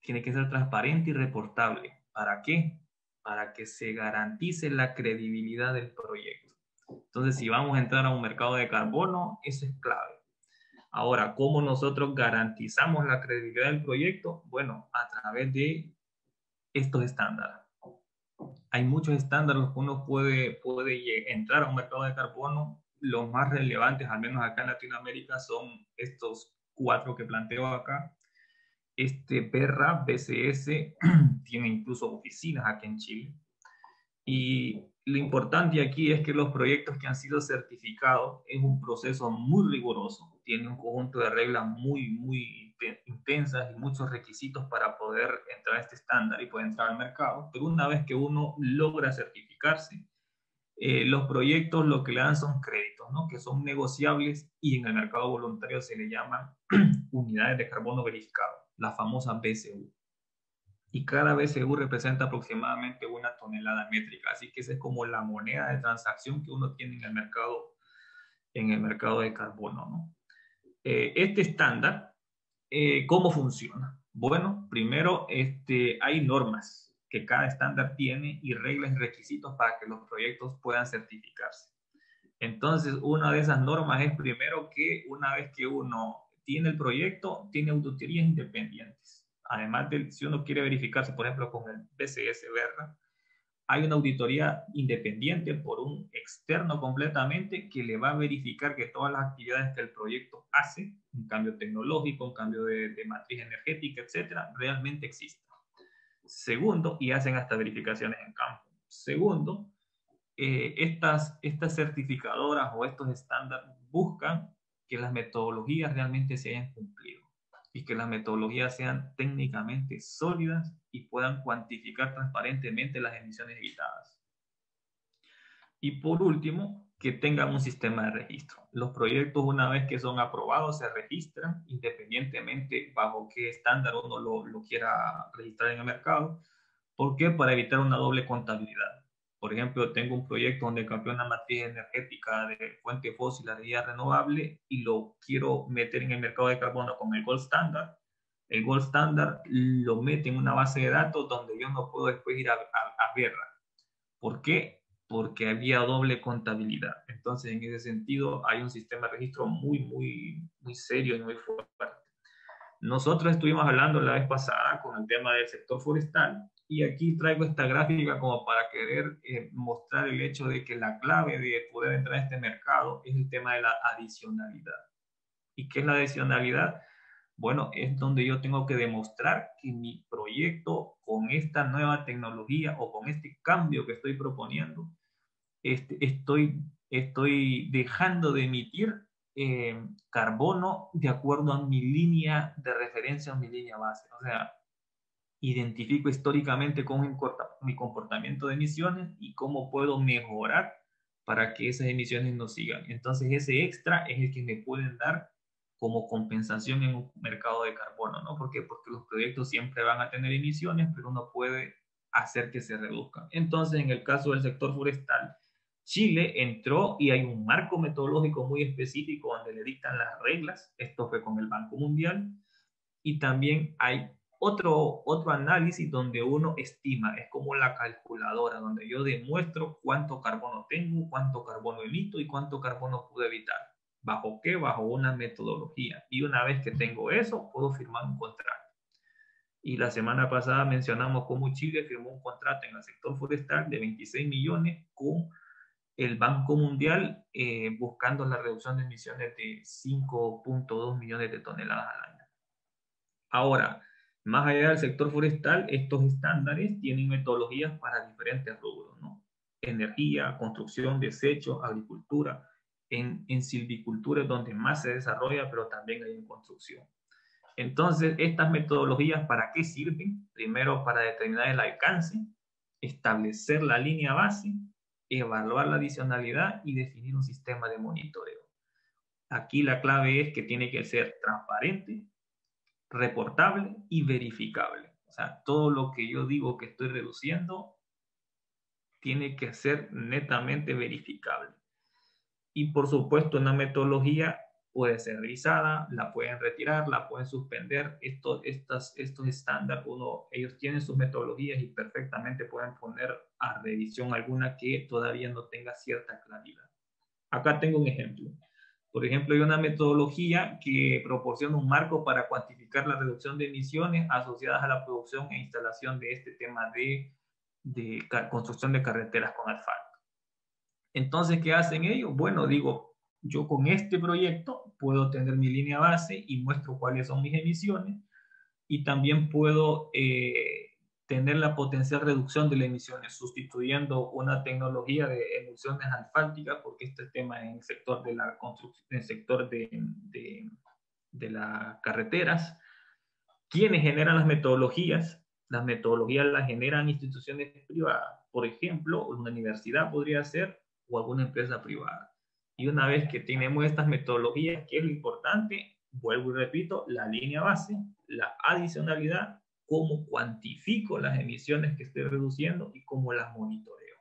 tiene que ser transparente y reportable. ¿Para qué? Para que se garantice la credibilidad del proyecto. Entonces, si vamos a entrar a un mercado de carbono, eso es clave. Ahora, ¿cómo nosotros garantizamos la credibilidad del proyecto? Bueno, a través de estos estándares. Hay muchos estándares que uno puede entrar a un mercado de carbono. Los más relevantes, al menos acá en Latinoamérica, son estos 4 que planteo acá. PERRA, BCS, tiene incluso oficinas aquí en Chile. Y lo importante aquí es que los proyectos que han sido certificados es un proceso muy riguroso, tiene un conjunto de reglas muy intensas y muchos requisitos para poder entrar a este estándar y poder entrar al mercado. Pero una vez que uno logra certificarse, los proyectos lo que le dan son créditos, ¿no? Que son negociables y en el mercado voluntario se le llaman unidades de carbono verificado, la famosa BCU. Y cada BCU representa aproximadamente 1 tonelada métrica, así que esa es como la moneda de transacción que uno tiene en el mercado de carbono, ¿no? Este estándar, ¿cómo funciona? Bueno, primero hay normas que cada estándar tiene y reglas y requisitos para que los proyectos puedan certificarse. Entonces, una de esas normas es primero que una vez que uno tiene el proyecto, tiene auditorías independientes. Además de, si uno quiere verificarse, por ejemplo, con el BCS BERRA, hay una auditoría independiente por un externo completamente que le va a verificar que todas las actividades que el proyecto hace, un cambio tecnológico, un cambio de matriz energética, etcétera, realmente existen. Segundo, y hacen hasta verificaciones en campo. Segundo, estas certificadoras o estos estándares buscan que las metodologías realmente se hayan cumplido y que las metodologías sean técnicamente sólidas y puedan cuantificar transparentemente las emisiones evitadas. Y por último, que tengan un sistema de registro. Los proyectos, una vez que son aprobados, se registran independientemente bajo qué estándar uno lo quiera registrar en el mercado. ¿Por qué? Para evitar una doble contabilidad. Por ejemplo, tengo un proyecto donde cambié una matriz energética de fuente fósil a energía renovable y lo quiero meter en el mercado de carbono con el Gold Standard. El Gold Standard lo mete en una base de datos donde yo no puedo después ir a verla. ¿Por qué? Porque había doble contabilidad. Entonces, en ese sentido, hay un sistema de registro muy serio y muy fuerte. Nosotros estuvimos hablando la vez pasada con el tema del sector forestal y aquí traigo esta gráfica como para querer mostrar el hecho de que la clave de poder entrar a este mercado es el tema de la adicionalidad. ¿Y qué es la adicionalidad? Bueno, es donde yo tengo que demostrar que mi proyecto con esta nueva tecnología o con este cambio que estoy proponiendo, estoy dejando de emitir carbono de acuerdo a mi línea de referencia o mi línea base. O sea, identifico históricamente cómo mi comportamiento de emisiones y cómo puedo mejorar para que esas emisiones no sigan. Entonces, ese extra es el que me pueden dar como compensación en un mercado de carbono, ¿no? ¿Por qué? Porque los proyectos siempre van a tener emisiones, pero uno puede hacer que se reduzcan. Entonces, en el caso del sector forestal, Chile entró y hay un marco metodológico muy específico donde le dictan las reglas. Esto fue con el Banco Mundial. Y también hay otro análisis donde uno estima, es como la calculadora, donde yo demuestro cuánto carbono tengo, cuánto carbono emito y cuánto carbono puedo evitar. ¿Bajo qué? Bajo una metodología. Y una vez que tengo eso, puedo firmar un contrato. Y la semana pasada mencionamos cómo Chile firmó un contrato en el sector forestal de 26 millones con el Banco Mundial buscando la reducción de emisiones de 5.2 millones de toneladas al año. Ahora, más allá del sector forestal, estos estándares tienen metodologías para diferentes rubros, ¿no? Energía, construcción, desechos, agricultura. En silvicultura es donde más se desarrolla, pero también hay en construcción. Entonces, estas metodologías, ¿para qué sirven? Primero, para determinar el alcance, establecer la línea base, evaluar la adicionalidad y definir un sistema de monitoreo. Aquí la clave es que tiene que ser transparente, reportable y verificable. O sea, todo lo que yo digo que estoy reduciendo tiene que ser netamente verificable. Y por supuesto, una metodología puede ser revisada, la pueden retirar, la pueden suspender. Estos estándares, ellos tienen sus metodologías y perfectamente pueden poner a revisión alguna que todavía no tenga cierta claridad. Acá tengo un ejemplo. Por ejemplo, hay una metodología que proporciona un marco para cuantificar la reducción de emisiones asociadas a la producción e instalación de este tema de construcción de carreteras con asfalto. Entonces, ¿qué hacen ellos? Bueno, digo, yo con este proyecto puedo tener mi línea base y muestro cuáles son mis emisiones y también puedo tener la potencial reducción de las emisiones, sustituyendo una tecnología de emulsiones asfálticas, porque este tema en el sector de la construcción, en el sector de las carreteras. ¿Quiénes generan las metodologías? Las metodologías las generan instituciones privadas. Por ejemplo, una universidad podría ser o alguna empresa privada. Y una vez que tenemos estas metodologías, ¿qué es lo importante? Vuelvo y repito, la línea base, la adicionalidad, cómo cuantifico las emisiones que estoy reduciendo y cómo las monitoreo.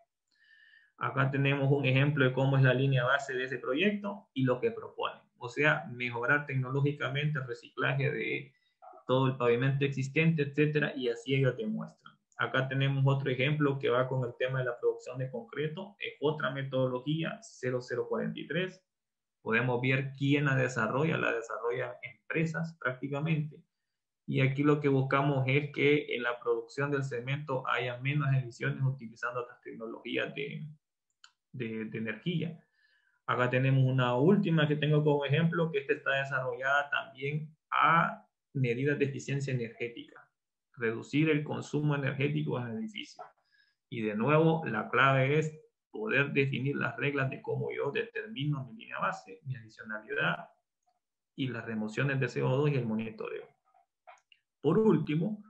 Acá tenemos un ejemplo de cómo es la línea base de ese proyecto y lo que propone. O sea, mejorar tecnológicamente el reciclaje de todo el pavimento existente, etcétera, y así ellos demuestran. Acá tenemos otro ejemplo que va con el tema de la producción de concreto, es otra metodología, 0043. Podemos ver quién la desarrollan empresas prácticamente. Y aquí lo que buscamos es que en la producción del cemento haya menos emisiones utilizando otras tecnologías de energía. Acá tenemos una última que tengo como ejemplo, que esta está desarrollada también a medidas de eficiencia energética, reducir el consumo energético en el edificio. Y de nuevo, la clave es poder definir las reglas de cómo yo determino mi línea base, mi adicionalidad y las remociones de CO2 y el monitoreo. Por último,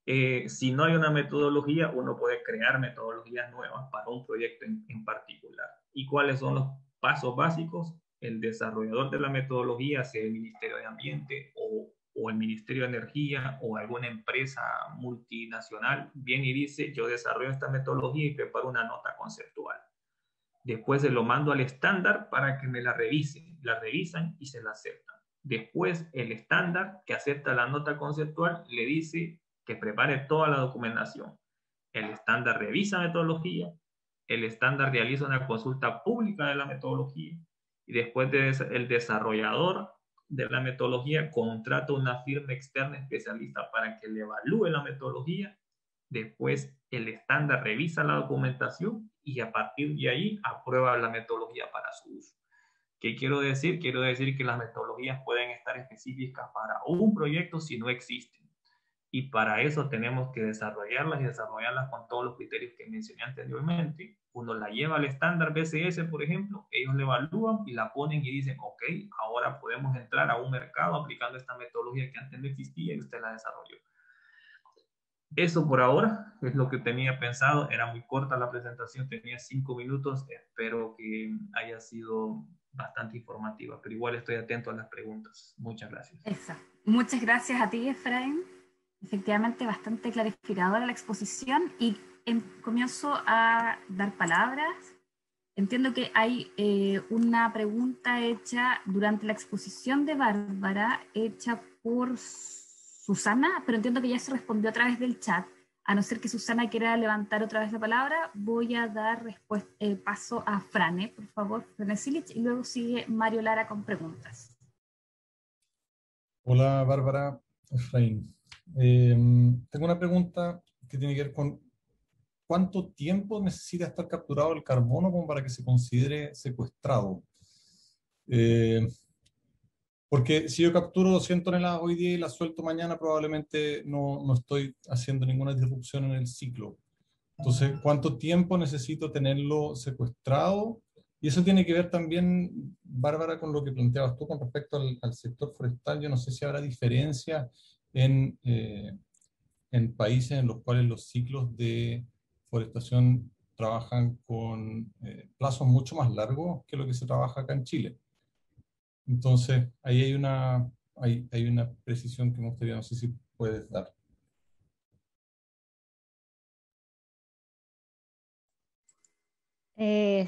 si no hay una metodología, uno puede crear metodologías nuevas para un proyecto en particular. ¿Y cuáles son los pasos básicos? El desarrollador de la metodología, sea el Ministerio de Ambiente o o el Ministerio de Energía o alguna empresa multinacional viene y dice, yo desarrollo esta metodología y preparo una nota conceptual. Después se lo mando al estándar para que me la revisen. La revisan y se la aceptan. Después el estándar que acepta la nota conceptual le dice que prepare toda la documentación. El estándar revisa metodología, el estándar realiza una consulta pública de la metodología y después el desarrollador de la metodología contrata una firma externa especialista para que le evalúe la metodología. Después el estándar revisa la documentación y a partir de ahí aprueba la metodología para su uso. ¿Qué quiero decir? Quiero decir que las metodologías pueden estar específicas para un proyecto si no existen. Y para eso tenemos que desarrollarlas y desarrollarlas con todos los criterios que mencioné anteriormente. Uno la lleva al estándar BCS, por ejemplo, ellos la evalúan y la ponen y dicen, ok, ahora podemos entrar a un mercado aplicando esta metodología que antes no existía y usted la desarrolló. Eso por ahora es lo que tenía pensado. Era muy corta la presentación, tenía 5 minutos. Espero que haya sido bastante informativa, pero igual estoy atento a las preguntas. Muchas gracias. Exacto. Muchas gracias a ti, Efraín. Efectivamente, bastante clarificadora la exposición y comienzo a dar palabras. Entiendo que hay una pregunta hecha durante la exposición de Bárbara, hecha por Susana, pero entiendo que ya se respondió a través del chat. A no ser que Susana quiera levantar otra vez la palabra, voy a dar paso a Frane, por favor, Frane Silic, y luego sigue Mario Lara con preguntas. Hola, Bárbara, Efraín. Tengo una pregunta que tiene que ver con ¿cuánto tiempo necesita estar capturado el carbono como para que se considere secuestrado? Porque si yo capturo 200 toneladas hoy día y las suelto mañana, probablemente no estoy haciendo ninguna disrupción en el ciclo. Entonces, ¿cuánto tiempo necesito tenerlo secuestrado? Y eso tiene que ver también, Bárbara, con lo que planteabas tú con respecto al sector forestal. Yo no sé si habrá diferencia en países en los cuales los ciclos de forestación trabajan con plazos mucho más largos que lo que se trabaja acá en Chile. Entonces, ahí hay una precisión que me gustaría, no sé si puedes dar.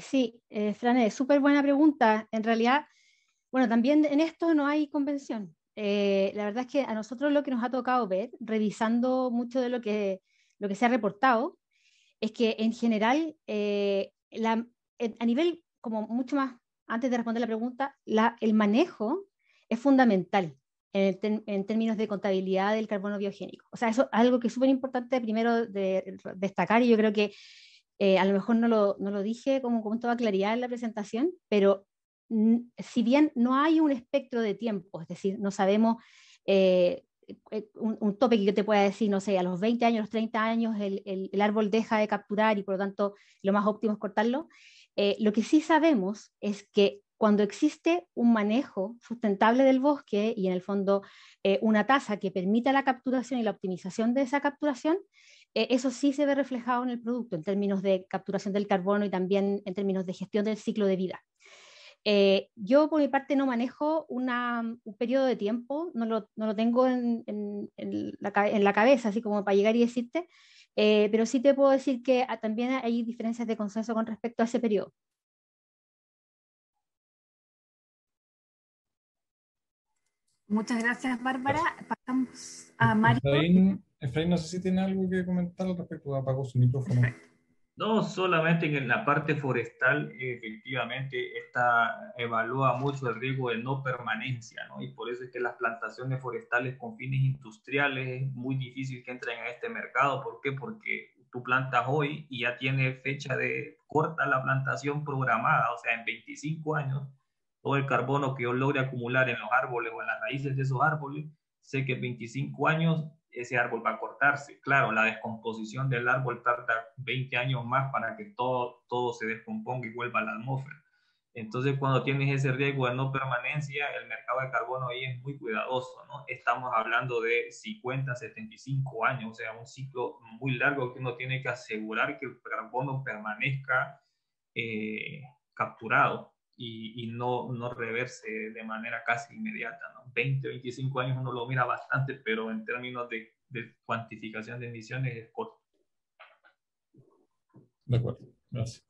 Sí, Frane, súper buena pregunta. En realidad, bueno, también en esto no hay convención. La verdad es que a nosotros lo que nos ha tocado ver, revisando mucho de lo que se ha reportado, es que en general, a nivel como mucho más, antes de responder la pregunta, el manejo es fundamental en términos de contabilidad del carbono biogénico. O sea, eso es algo que es súper importante primero de destacar y yo creo que a lo mejor no lo dije como con toda claridad en la presentación, pero si bien no hay un espectro de tiempo, es decir, no sabemos un tope que yo te pueda decir, no sé, a los 20 años, a los 30 años el árbol deja de capturar y por lo tanto lo más óptimo es cortarlo. Lo que sí sabemos es que cuando existe un manejo sustentable del bosque y en el fondo una tasa que permita la capturación y la optimización de esa capturación, eso sí se ve reflejado en el producto en términos de capturación del carbono y también en términos de gestión del ciclo de vida. Yo por mi parte no manejo un periodo de tiempo, no lo tengo en la cabeza, así como para llegar y decirte, pero sí te puedo decir que también hay diferencias de consenso con respecto a ese periodo. Muchas gracias, Bárbara. Gracias. Pasamos a Mario. Efraín, no sé si tiene algo que comentar al respecto. Apagó su micrófono. Perfecto. No, solamente en la parte forestal, efectivamente, esta evalúa mucho el riesgo de no permanencia, ¿no? Y por eso es que las plantaciones forestales con fines industriales es muy difícil que entren a este mercado. ¿Por qué? Porque tú plantas hoy y ya tiene fecha de corta la plantación programada, o sea, en 25 años, todo el carbono que yo logre acumular en los árboles o en las raíces de esos árboles, sé que en 25 años ese árbol va a cortarse. Claro, la descomposición del árbol tarda 20 años más para que todo se descomponga y vuelva a la atmósfera. Entonces, cuando tienes ese riesgo de no permanencia, el mercado de carbono ahí es muy cuidadoso, ¿no? Estamos hablando de 50, 75 años, o sea, un ciclo muy largo que uno tiene que asegurar que el carbono permanezca capturado. y no reverse de manera casi inmediata, ¿no? 20 o 25 años uno lo mira bastante, pero en términos de cuantificación de emisiones es corto. De acuerdo, gracias.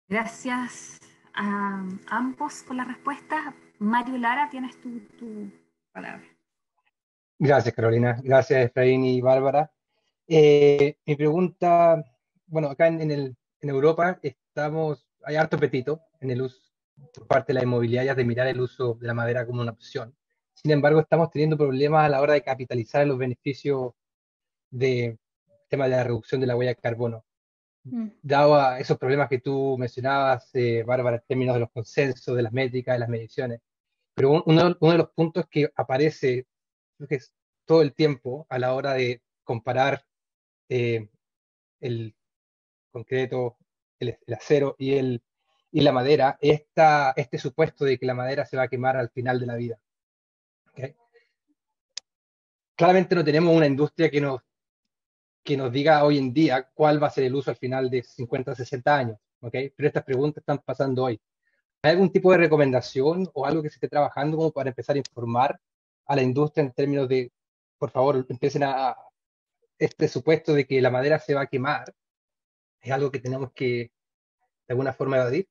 Gracias a ambos por las respuestas. Mario Lara, tienes tu palabra. Gracias, Carolina. Gracias, Efraín y Bárbara. Mi pregunta, bueno, acá en Europa hay harto apetito en el uso por parte de las inmobiliarias de mirar el uso de la madera como una opción. Sin embargo, estamos teniendo problemas a la hora de capitalizar los beneficios del tema de la reducción de la huella de carbono. Dado a esos problemas que tú mencionabas, Bárbara, en términos de los consensos, de las métricas, de las mediciones. Pero uno de los puntos que aparece, creo que es todo el tiempo a la hora de comparar el concreto, el acero y la madera, este supuesto de que la madera se va a quemar al final de la vida. ¿Okay? Claramente no tenemos una industria que nos diga hoy en día cuál va a ser el uso al final de 50 o 60 años, ¿okay? Pero estas preguntas están pasando hoy. ¿Hay algún tipo de recomendación o algo que se esté trabajando como para empezar a informar a la industria en términos de, por favor, empiecen a este supuesto de que la madera se va a quemar? ¿Es algo que tenemos que, de alguna forma, evadir?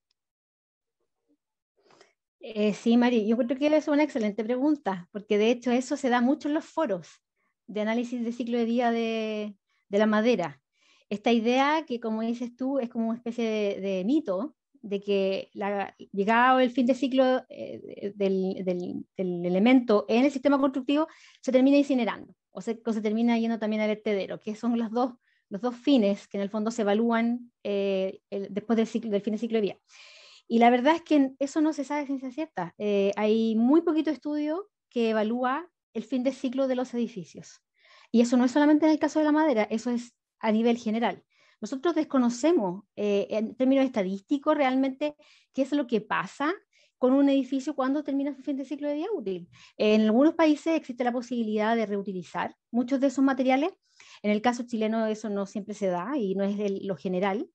Sí, Mari, yo creo que es una excelente pregunta, porque de hecho eso se da mucho en los foros de análisis de ciclo de vida de la madera. Esta idea que, como dices tú, es como una especie de mito, de que llegado el fin de ciclo del elemento en el sistema constructivo, se termina incinerando, o se termina yendo también a vertedero, que son los dos fines que en el fondo se evalúan después del fin de ciclo de vida. Y la verdad es que eso no se sabe de ciencia cierta. Hay muy poquito estudio que evalúa el fin de ciclo de los edificios. Y eso no es solamente en el caso de la madera, eso es a nivel general. Nosotros desconocemos en términos estadísticos realmente qué es lo que pasa con un edificio cuando termina su fin de ciclo de vida útil. En algunos países existe la posibilidad de reutilizar muchos de esos materiales. En el caso chileno eso no siempre se da y no es lo general.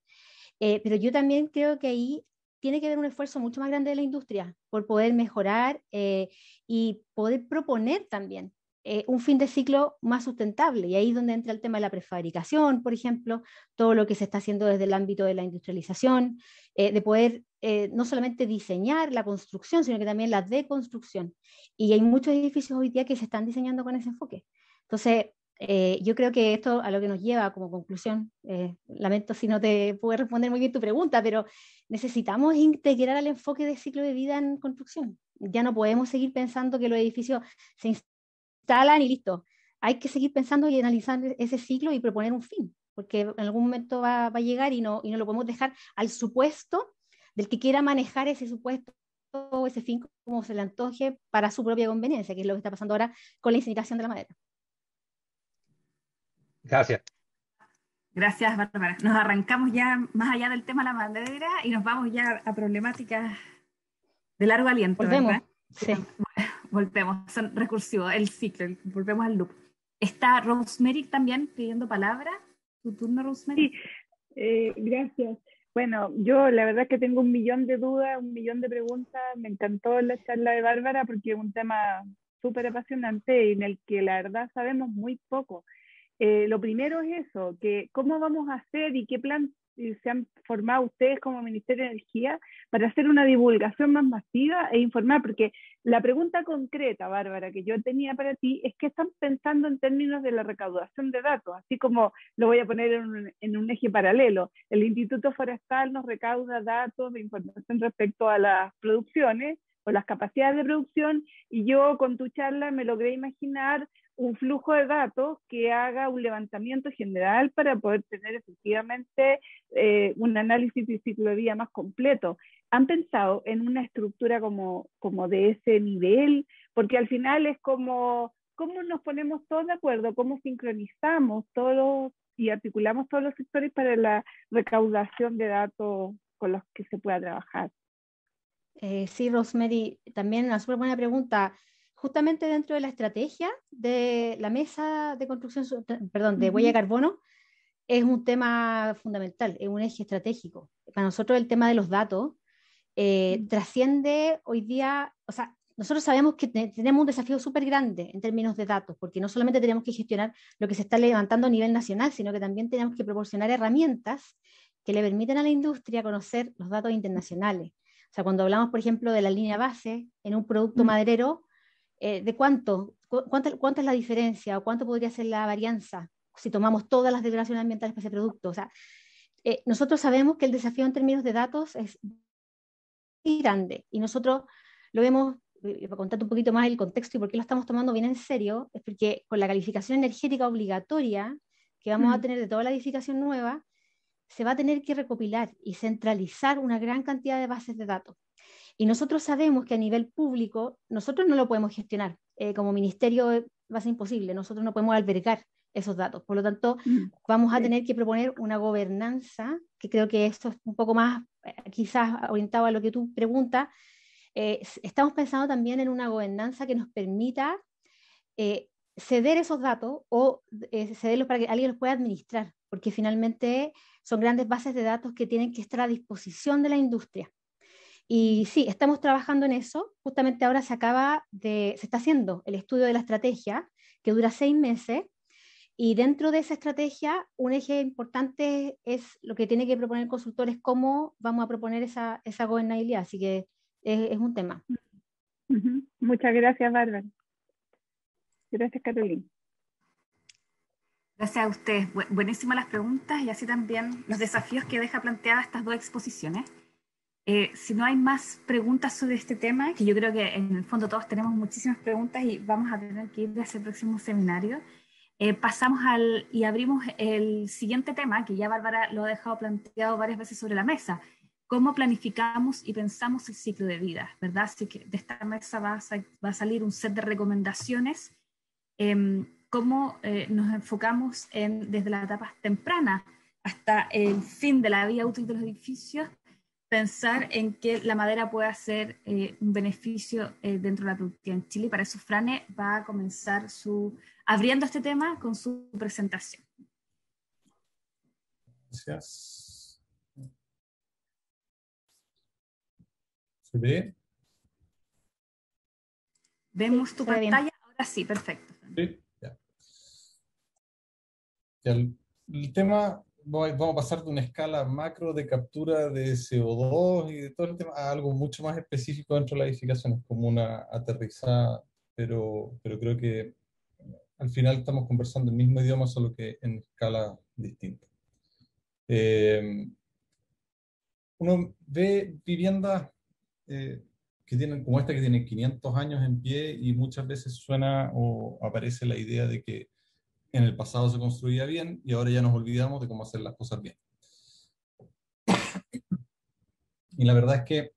Pero yo también creo que ahí tiene que haber un esfuerzo mucho más grande de la industria por poder mejorar y poder proponer también un fin de ciclo más sustentable. Y ahí es donde entra el tema de la prefabricación, por ejemplo, todo lo que se está haciendo desde el ámbito de la industrialización, de poder no solamente diseñar la construcción, sino que también la deconstrucción. Y hay muchos edificios hoy día que se están diseñando con ese enfoque. Entonces, yo creo que esto a lo que nos lleva como conclusión, lamento si no te puedo responder muy bien tu pregunta, pero necesitamos integrar el enfoque de ciclo de vida en construcción. Ya no podemos seguir pensando que los edificios se instalan y listo. Hay que seguir pensando y analizando ese ciclo y proponer un fin, porque en algún momento va a llegar y no lo podemos dejar al supuesto del que quiera manejar ese supuesto o ese fin como se le antoje para su propia conveniencia, que es lo que está pasando ahora con la incineración de la madera. Gracias. Gracias, Bárbara. Nos arrancamos ya más allá del tema de la madera y nos vamos ya a problemáticas de largo aliento. Volvemos. ¿Verdad? Sí. Volvemos, son recursivos, el ciclo, volvemos al loop. Está Rosemary también pidiendo palabra. ¿Tu turno, Rosemary? Sí, gracias. Bueno, yo la verdad que tengo un millón de dudas, un millón de preguntas. Me encantó la charla de Bárbara porque es un tema súper apasionante en el que la verdad sabemos muy poco. Lo primero es eso, que cómo vamos a hacer y qué plan se han formado ustedes como Ministerio de Energía para hacer una divulgación más masiva e informar, porque la pregunta concreta, Bárbara, que yo tenía para ti es que están pensando en términos de la recaudación de datos, así como lo voy a poner en un eje paralelo. El Instituto Forestal nos recauda datos de información respecto a las producciones o las capacidades de producción, y yo con tu charla me logré imaginar un flujo de datos que haga un levantamiento general para poder tener efectivamente un análisis de ciclo de vida más completo. ¿Han pensado en una estructura como de ese nivel? Porque al final es como, ¿cómo nos ponemos todos de acuerdo? ¿Cómo sincronizamos todos y articulamos todos los sectores para la recaudación de datos con los que se pueda trabajar? Sí, Rosemary, también una súper buena pregunta. Justamente dentro de la estrategia de la mesa de construcción, de huella de carbono, es un tema fundamental, es un eje estratégico. Para nosotros el tema de los datos trasciende hoy día, o sea, nosotros sabemos que tenemos un desafío súper grande en términos de datos, porque no solamente tenemos que gestionar lo que se está levantando a nivel nacional, sino que también tenemos que proporcionar herramientas que le permiten a la industria conocer los datos internacionales. O sea, cuando hablamos, por ejemplo, de la línea base en un producto maderero, ¿de cuánto es la diferencia o cuánto podría ser la varianza si tomamos todas las declaraciones ambientales para ese producto? O sea, nosotros sabemos que el desafío en términos de datos es muy grande y nosotros lo vemos, para contarte un poquito más el contexto y por qué lo estamos tomando bien en serio, es porque con la calificación energética obligatoria que vamos a tener de toda la edificación nueva, se va a tener que recopilar y centralizar una gran cantidad de bases de datos. Y nosotros sabemos que a nivel público, nosotros no lo podemos gestionar. Como ministerio va a ser imposible, nosotros no podemos albergar esos datos. Por lo tanto, vamos a tener que proponer una gobernanza, que creo que esto es un poco más quizás orientado a lo que tú preguntas. Estamos pensando también en una gobernanza que nos permita ceder esos datos o cederlos para que alguien los pueda administrar, porque finalmente son grandes bases de datos que tienen que estar a disposición de la industria. Y sí, estamos trabajando en eso. Justamente ahora se está haciendo el estudio de la estrategia, que dura 6 meses, y dentro de esa estrategia, un eje importante es lo que tiene que proponer el consultor, es cómo vamos a proponer esa gobernabilidad. Así que es un tema. Muchas gracias, Bárbara. Gracias, Carolina. Gracias a ustedes. Buenísimas las preguntas y así también los desafíos que deja planteadas estas dos exposiciones. Si no hay más preguntas sobre este tema, que yo creo que en el fondo todos tenemos muchísimas preguntas y vamos a tener que ir a ese próximo seminario, pasamos y abrimos el siguiente tema, que ya Bárbara lo ha dejado planteado varias veces sobre la mesa. ¿Cómo planificamos y pensamos el ciclo de vida? ¿Verdad? Así que de esta mesa va a salir un set de recomendaciones. Cómo nos enfocamos desde las etapas tempranas hasta el fin de la vida útil de los edificios, pensar en que la madera pueda ser un beneficio dentro de la productividad en Chile. Y para eso Frane va a comenzar abriendo este tema con su presentación. Gracias. ¿Se ve? Vemos tu pantalla. Ahora sí, perfecto. Sí, ya. El tema, vamos a pasar de una escala macro de captura de CO2 y de todo el tema a algo mucho más específico dentro de la edificación. Es como una aterrizada, pero creo que al final estamos conversando el mismo idioma, solo que en escala distinta. Uno ve viviendas que tienen, como esta, que tienen 500 años en pie, y muchas veces suena o aparece la idea de que en el pasado se construía bien y ahora ya nos olvidamos de cómo hacer las cosas bien. Y la verdad es que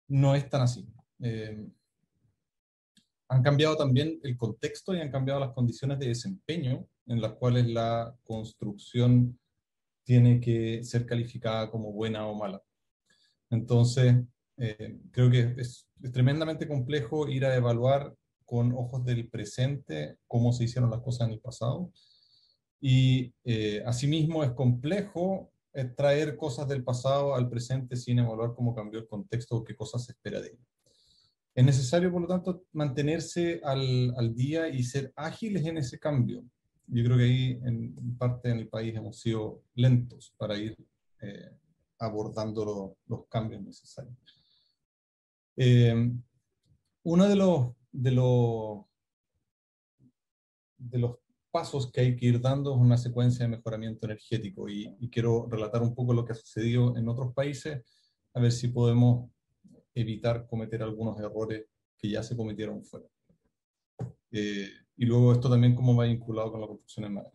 no es tan así. Han cambiado también el contexto y han cambiado las condiciones de desempeño en las cuales la construcción tiene que ser calificada como buena o mala. Entonces, creo que es tremendamente complejo ir a evaluar con ojos del presente cómo se hicieron las cosas en el pasado. Y asimismo es complejo traer cosas del pasado al presente sin evaluar cómo cambió el contexto o qué cosas se espera de ello. Es necesario, por lo tanto, mantenerse al día y ser ágiles en ese cambio. Yo creo que ahí, en parte en el país, hemos sido lentos para ir abordando los cambios necesarios. Uno de los pasos que hay que ir dando es una secuencia de mejoramiento energético, y quiero relatar un poco lo que ha sucedido en otros países, a ver si podemos evitar cometer algunos errores que ya se cometieron fuera. Y luego esto también cómo va vinculado con la construcción en madera.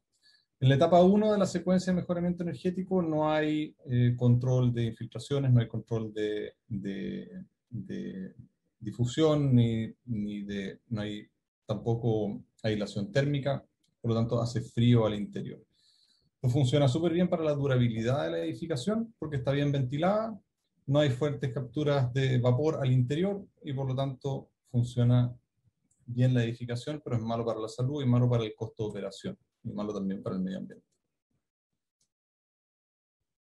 En la etapa 1 de la secuencia de mejoramiento energético no hay control de infiltraciones, no hay control de difusión, no hay tampoco aislación térmica, por lo tanto hace frío al interior. Esto funciona súper bien para la durabilidad de la edificación porque está bien ventilada, no hay fuertes capturas de vapor al interior y por lo tanto funciona bien la edificación, pero es malo para la salud y malo para el costo de operación, y malo también para el medio ambiente.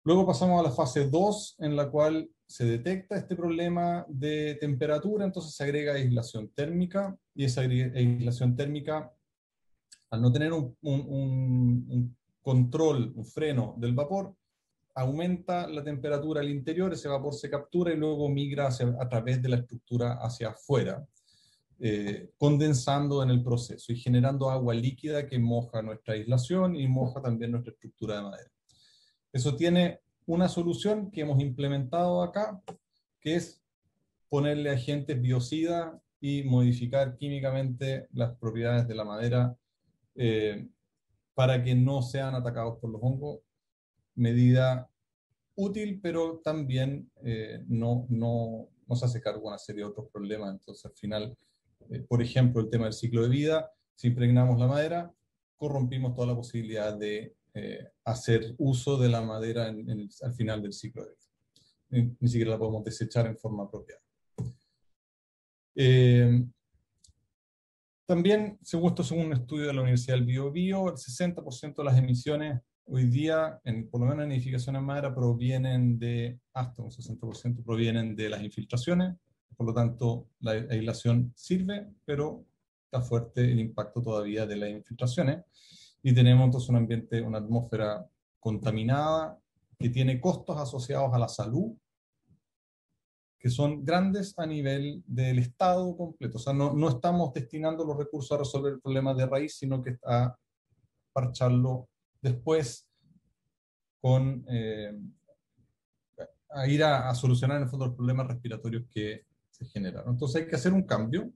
Luego pasamos a la fase 2, en la cual se detecta este problema de temperatura, entonces se agrega aislación térmica, y esa aislación térmica, al no tener un control, un freno del vapor, aumenta la temperatura al interior, ese vapor se captura y luego migra a través de la estructura hacia afuera, condensando en el proceso y generando agua líquida que moja nuestra aislación y moja también nuestra estructura de madera. Eso tiene una solución que hemos implementado acá, que es ponerle agentes biocidas y modificar químicamente las propiedades de la madera para que no sean atacados por los hongos. Medida útil, pero también no se hace cargo de una serie de otros problemas. Entonces, al final, por ejemplo, el tema del ciclo de vida, si impregnamos la madera, corrompimos toda la posibilidad de hacer uso de la madera al final del ciclo de vida. Ni siquiera la podemos desechar en forma apropiada. También, según un estudio de la Universidad del Biobío, el 60% de las emisiones hoy día, por lo menos en edificaciones de madera, provienen hasta un 60% provienen de las infiltraciones. Por lo tanto, la aislación sirve, pero está fuerte el impacto todavía de las infiltraciones. Y tenemos entonces un ambiente, una atmósfera contaminada, que tiene costos asociados a la salud, que son grandes a nivel del Estado completo. O sea, no estamos destinando los recursos a resolver el problema de raíz, sino que a parcharlo después a ir a solucionar en el fondo los problemas respiratorios que se generan. Entonces hay que hacer un cambio,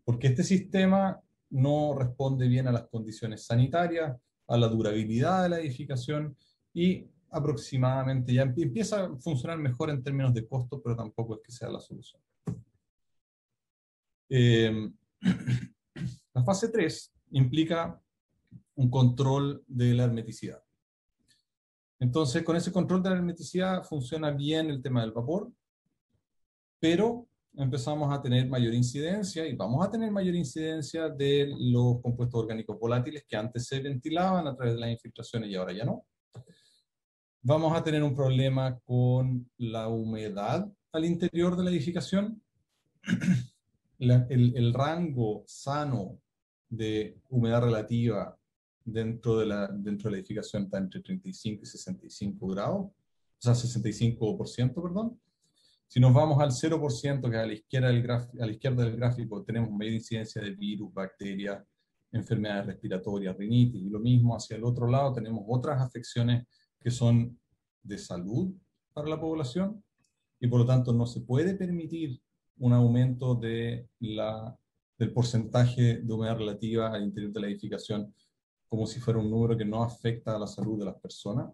porque este sistema no responde bien a las condiciones sanitarias, a la durabilidad de la edificación, y aproximadamente ya empieza a funcionar mejor en términos de costo, pero tampoco es que sea la solución. La fase 3 implica un control de la hermeticidad. Entonces, con ese control de la hermeticidad funciona bien el tema del vapor, pero empezamos a tener mayor incidencia, y vamos a tener mayor incidencia de los compuestos orgánicos volátiles que antes se ventilaban a través de las infiltraciones y ahora ya no. Vamos a tener un problema con la humedad al interior de la edificación. El rango sano de humedad relativa dentro de la edificación está entre 35 y 65 grados, o sea, 65%, perdón. Si nos vamos al 0%, que es a la izquierda del gráfico, tenemos mayor incidencia de virus, bacterias, enfermedades respiratorias, rinitis, y lo mismo hacia el otro lado tenemos otras afecciones que son de salud para la población, y por lo tanto no se puede permitir un aumento del porcentaje de humedad relativa al interior de la edificación como si fuera un número que no afecta a la salud de las personas.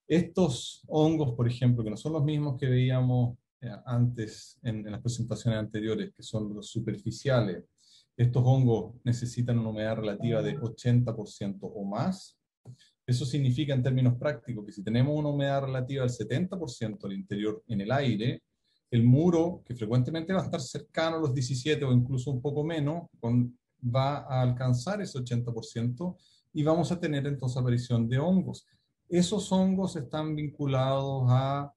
Estos hongos, por ejemplo, que no son los mismos que veíamos antes en las presentaciones anteriores, que son los superficiales, estos hongos necesitan una humedad relativa de 80% o más. Eso significa en términos prácticos que si tenemos una humedad relativa del 70% al interior en el aire, el muro, que frecuentemente va a estar cercano a los 17 o incluso un poco menos, va a alcanzar ese 80% y vamos a tener entonces aparición de hongos. Esos hongos están vinculados a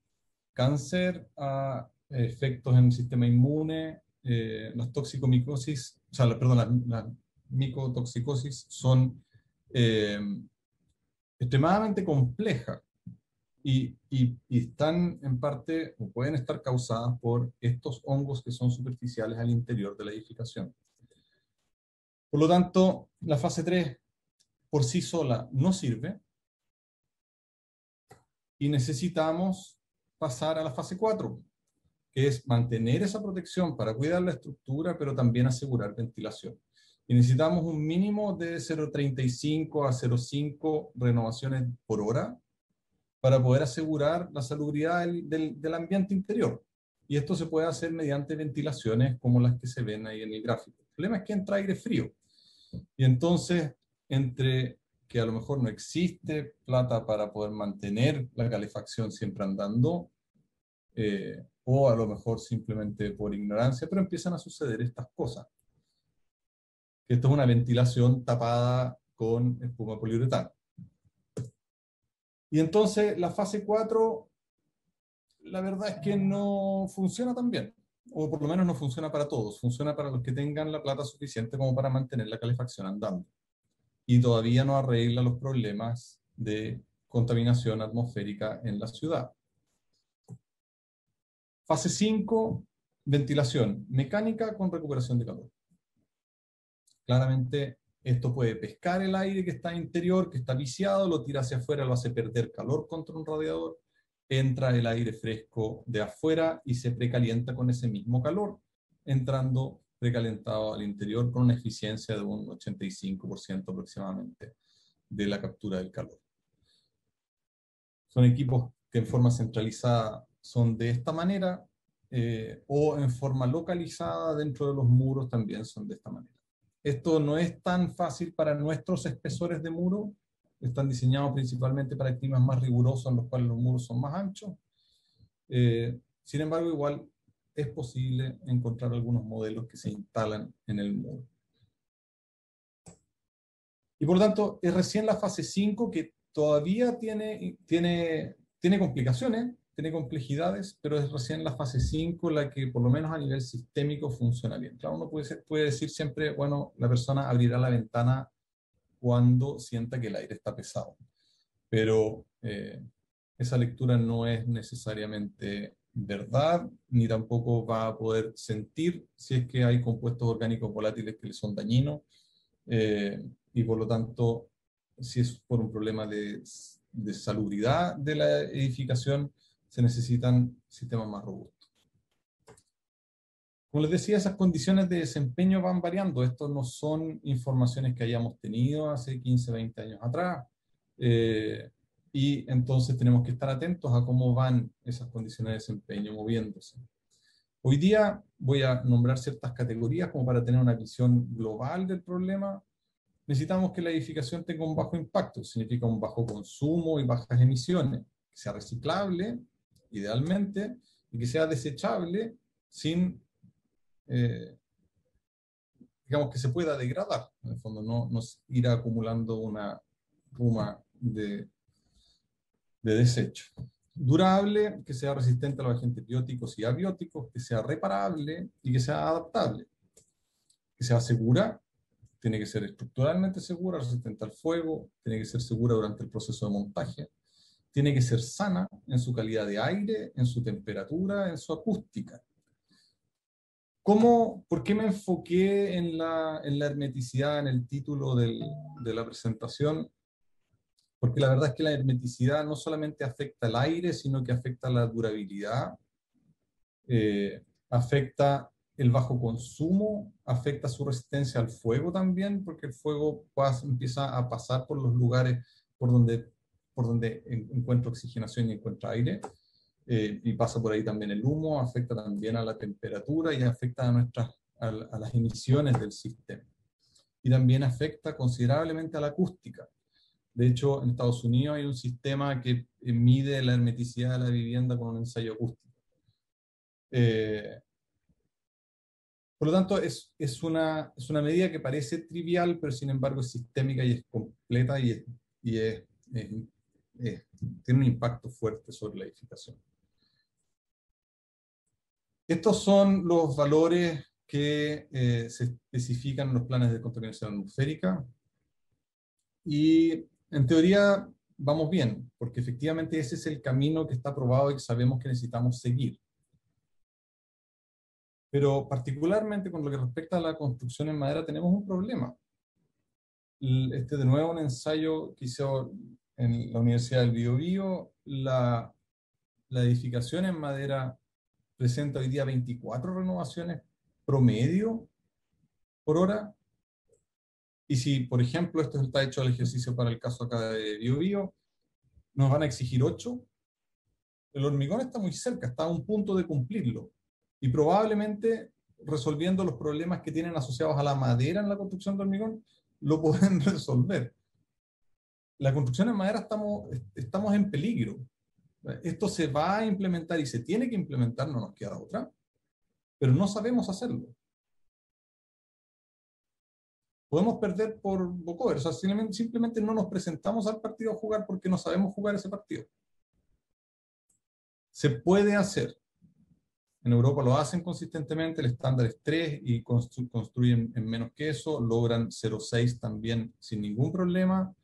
cáncer, a efectos en el sistema inmune, las toxicomicosis, o sea, las micotoxicosis son extremadamente complejas y están en parte, o pueden estar causadas por estos hongos que son superficiales al interior de la edificación. Por lo tanto, la fase 3 por sí sola no sirve y necesitamos pasar a la fase 4, que es mantener esa protección para cuidar la estructura, pero también asegurar ventilación. Y necesitamos un mínimo de 0,35 a 0,5 renovaciones por hora para poder asegurar la salubridad del ambiente interior. Y esto se puede hacer mediante ventilaciones como las que se ven ahí en el gráfico. El problema es que entra aire frío. Y entonces, entre que a lo mejor no existe plata para poder mantener la calefacción siempre andando, o a lo mejor simplemente por ignorancia, pero empiezan a suceder estas cosas. Esto es una ventilación tapada con espuma poliuretano. Y entonces la fase 4, la verdad es que no funciona tan bien, o por lo menos no funciona para todos, funciona para los que tengan la plata suficiente como para mantener la calefacción andando. Y todavía no arregla los problemas de contaminación atmosférica en la ciudad. Fase 5, ventilación mecánica con recuperación de calor. Claramente esto puede pescar el aire que está interior, que está viciado, lo tira hacia afuera, lo hace perder calor contra un radiador, entra el aire fresco de afuera y se precalienta con ese mismo calor, entrando precalentado al interior con una eficiencia de un 85% aproximadamente de la captura del calor. Son equipos que en forma centralizada son de esta manera, o en forma localizada dentro de los muros también son de esta manera. Esto no es tan fácil para nuestros espesores de muro, están diseñados principalmente para climas más rigurosos en los cuales los muros son más anchos. Sin embargo, igual es posible encontrar algunos modelos que se instalan en el muro. Y por lo tanto, es recién la fase 5 que todavía tiene complicaciones, tiene complejidades, pero es recién la fase 5 la que por lo menos a nivel sistémico funciona bien. Claro, uno puede decir siempre, bueno, la persona abrirá la ventana cuando sienta que el aire está pesado, pero esa lectura no es necesariamente verdad, ni tampoco va a poder sentir si es que hay compuestos orgánicos volátiles que le son dañinos, y por lo tanto, si es por un problema de salubridad de la edificación, se necesitan sistemas más robustos. Como les decía, esas condiciones de desempeño van variando. Estos no son informaciones que hayamos tenido hace 15, 20 años atrás. Y entonces tenemos que estar atentos a cómo van esas condiciones de desempeño moviéndose. Hoy día voy a nombrar ciertas categorías como para tener una visión global del problema. Necesitamos que la edificación tenga un bajo impacto, significa un bajo consumo y bajas emisiones, que sea reciclable, idealmente, y que sea desechable sin, digamos, que se pueda degradar. En el fondo, no ir acumulando una ruma de desecho. Durable, que sea resistente a los agentes bióticos y abióticos, que sea reparable y que sea adaptable. Que sea segura, tiene que ser estructuralmente segura, resistente al fuego, tiene que ser segura durante el proceso de montaje, tiene que ser sana en su calidad de aire, en su temperatura, en su acústica. ¿Por qué me enfoqué en la hermeticidad en el título de la presentación? Porque la verdad es que la hermeticidad no solamente afecta al aire, sino que afecta la durabilidad, afecta el bajo consumo, afecta su resistencia al fuego también, porque el fuego empieza a pasar por los lugares por donde encuentra oxigenación y encuentra aire, y pasa por ahí también el humo, afecta también a la temperatura y afecta a las emisiones del sistema. Y también afecta considerablemente a la acústica. De hecho, en Estados Unidos hay un sistema que mide la hermeticidad de la vivienda con un ensayo acústico. Por lo tanto, es una medida que parece trivial, pero sin embargo es sistémica y es completa y tiene un impacto fuerte sobre la edificación. Estos son los valores que se especifican en los planes de contaminación atmosférica. Y en teoría vamos bien, porque efectivamente ese es el camino que está probado y que sabemos que necesitamos seguir. Pero particularmente con lo que respecta a la construcción en madera tenemos un problema. De nuevo un ensayo que hizo en la Universidad del Biobío, la edificación en madera presenta hoy día 24 renovaciones promedio por hora. Y si, por ejemplo, esto está hecho el ejercicio para el caso acá de Biobío, nos van a exigir 8. El hormigón está muy cerca, está a un punto de cumplirlo. Y probablemente, resolviendo los problemas que tienen asociados a la madera en la construcción de hormigón, lo pueden resolver. La construcción en madera estamos en peligro. Esto se va a implementar y se tiene que implementar, no nos queda otra, pero no sabemos hacerlo. podemos perder por walkover. O sea, simplemente no nos presentamos al partido a jugar porque no sabemos jugar ese partido. Se puede hacer. En Europa lo hacen consistentemente, el estándar es 3 y construyen en menos que eso, logran 0,6 también sin ningún problema.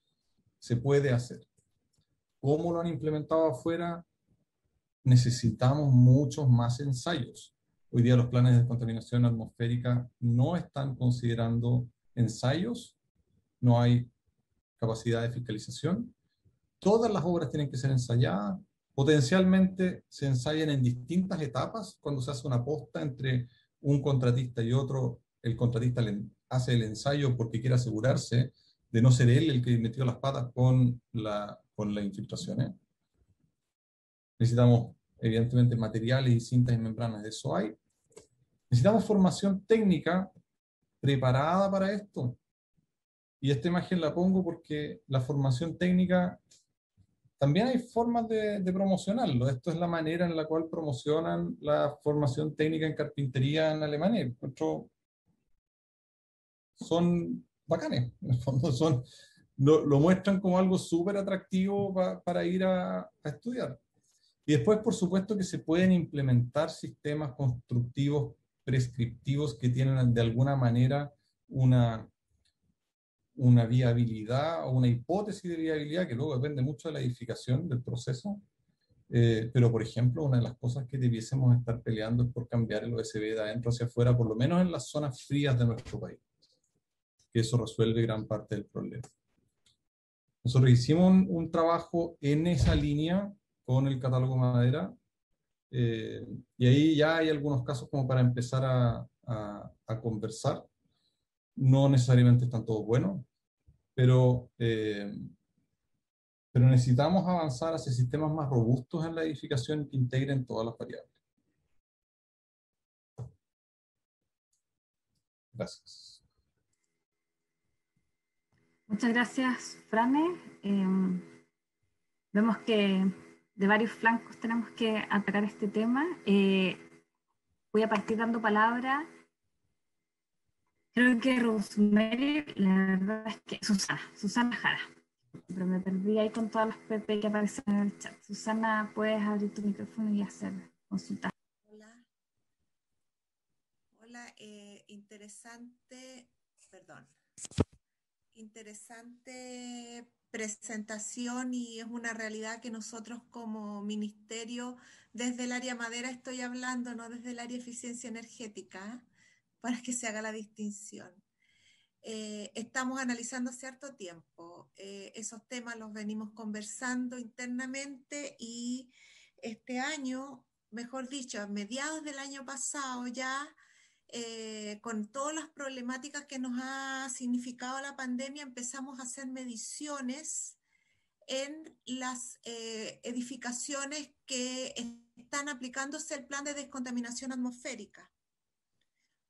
Se puede hacer. ¿Cómo lo han implementado afuera? Necesitamos muchos más ensayos. Hoy día los planes de contaminación atmosférica no están considerando ensayos, no hay capacidad de fiscalización. Todas las obras tienen que ser ensayadas. Potencialmente se ensayan en distintas etapas. Cuando se hace una posta entre un contratista y otro, el contratista hace el ensayo porque quiere asegurarse de no ser él el que metió las patas con las infiltraciones. Necesitamos, evidentemente, materiales y cintas y membranas. De eso hay. Necesitamos formación técnica preparada para esto. Y esta imagen la pongo porque la formación técnica, también hay formas de promocionarlo. Esto es la manera en la cual promocionan la formación técnica en carpintería en Alemania. Son bacanes, en el fondo lo muestran como algo súper atractivo para ir a estudiar. Y después, por supuesto, que se pueden implementar sistemas constructivos prescriptivos que tienen de alguna manera una viabilidad o una hipótesis de viabilidad que luego depende mucho de la edificación del proceso. Pero, por ejemplo, una de las cosas que debiésemos estar peleando es por cambiar el OSB de adentro hacia afuera, por lo menos en las zonas frías de nuestro país. Que eso resuelve gran parte del problema. Nosotros hicimos un trabajo en esa línea con el catálogo madera, y ahí ya hay algunos casos como para empezar a conversar. No necesariamente están todos buenos, pero necesitamos avanzar hacia sistemas más robustos en la edificación que integren todas las variables. Gracias. Muchas gracias, Frane. Vemos que de varios flancos tenemos que atacar este tema. Voy a partir dando palabra. Creo que Rosemary, la verdad es que Susana Jara. Pero me perdí ahí con todas las PP que aparecen en el chat. Susana, puedes abrir tu micrófono y hacer consultas. Hola, interesante presentación, y es una realidad que nosotros como ministerio, desde el área madera estoy hablando, no desde el área eficiencia energética, para que se haga la distinción. Estamos analizando hace harto tiempo. Esos temas los venimos conversando internamente, y este año, mejor dicho, a mediados del año pasado ya, con todas las problemáticas que nos ha significado la pandemia, empezamos a hacer mediciones en las edificaciones que están aplicándose el plan de descontaminación atmosférica,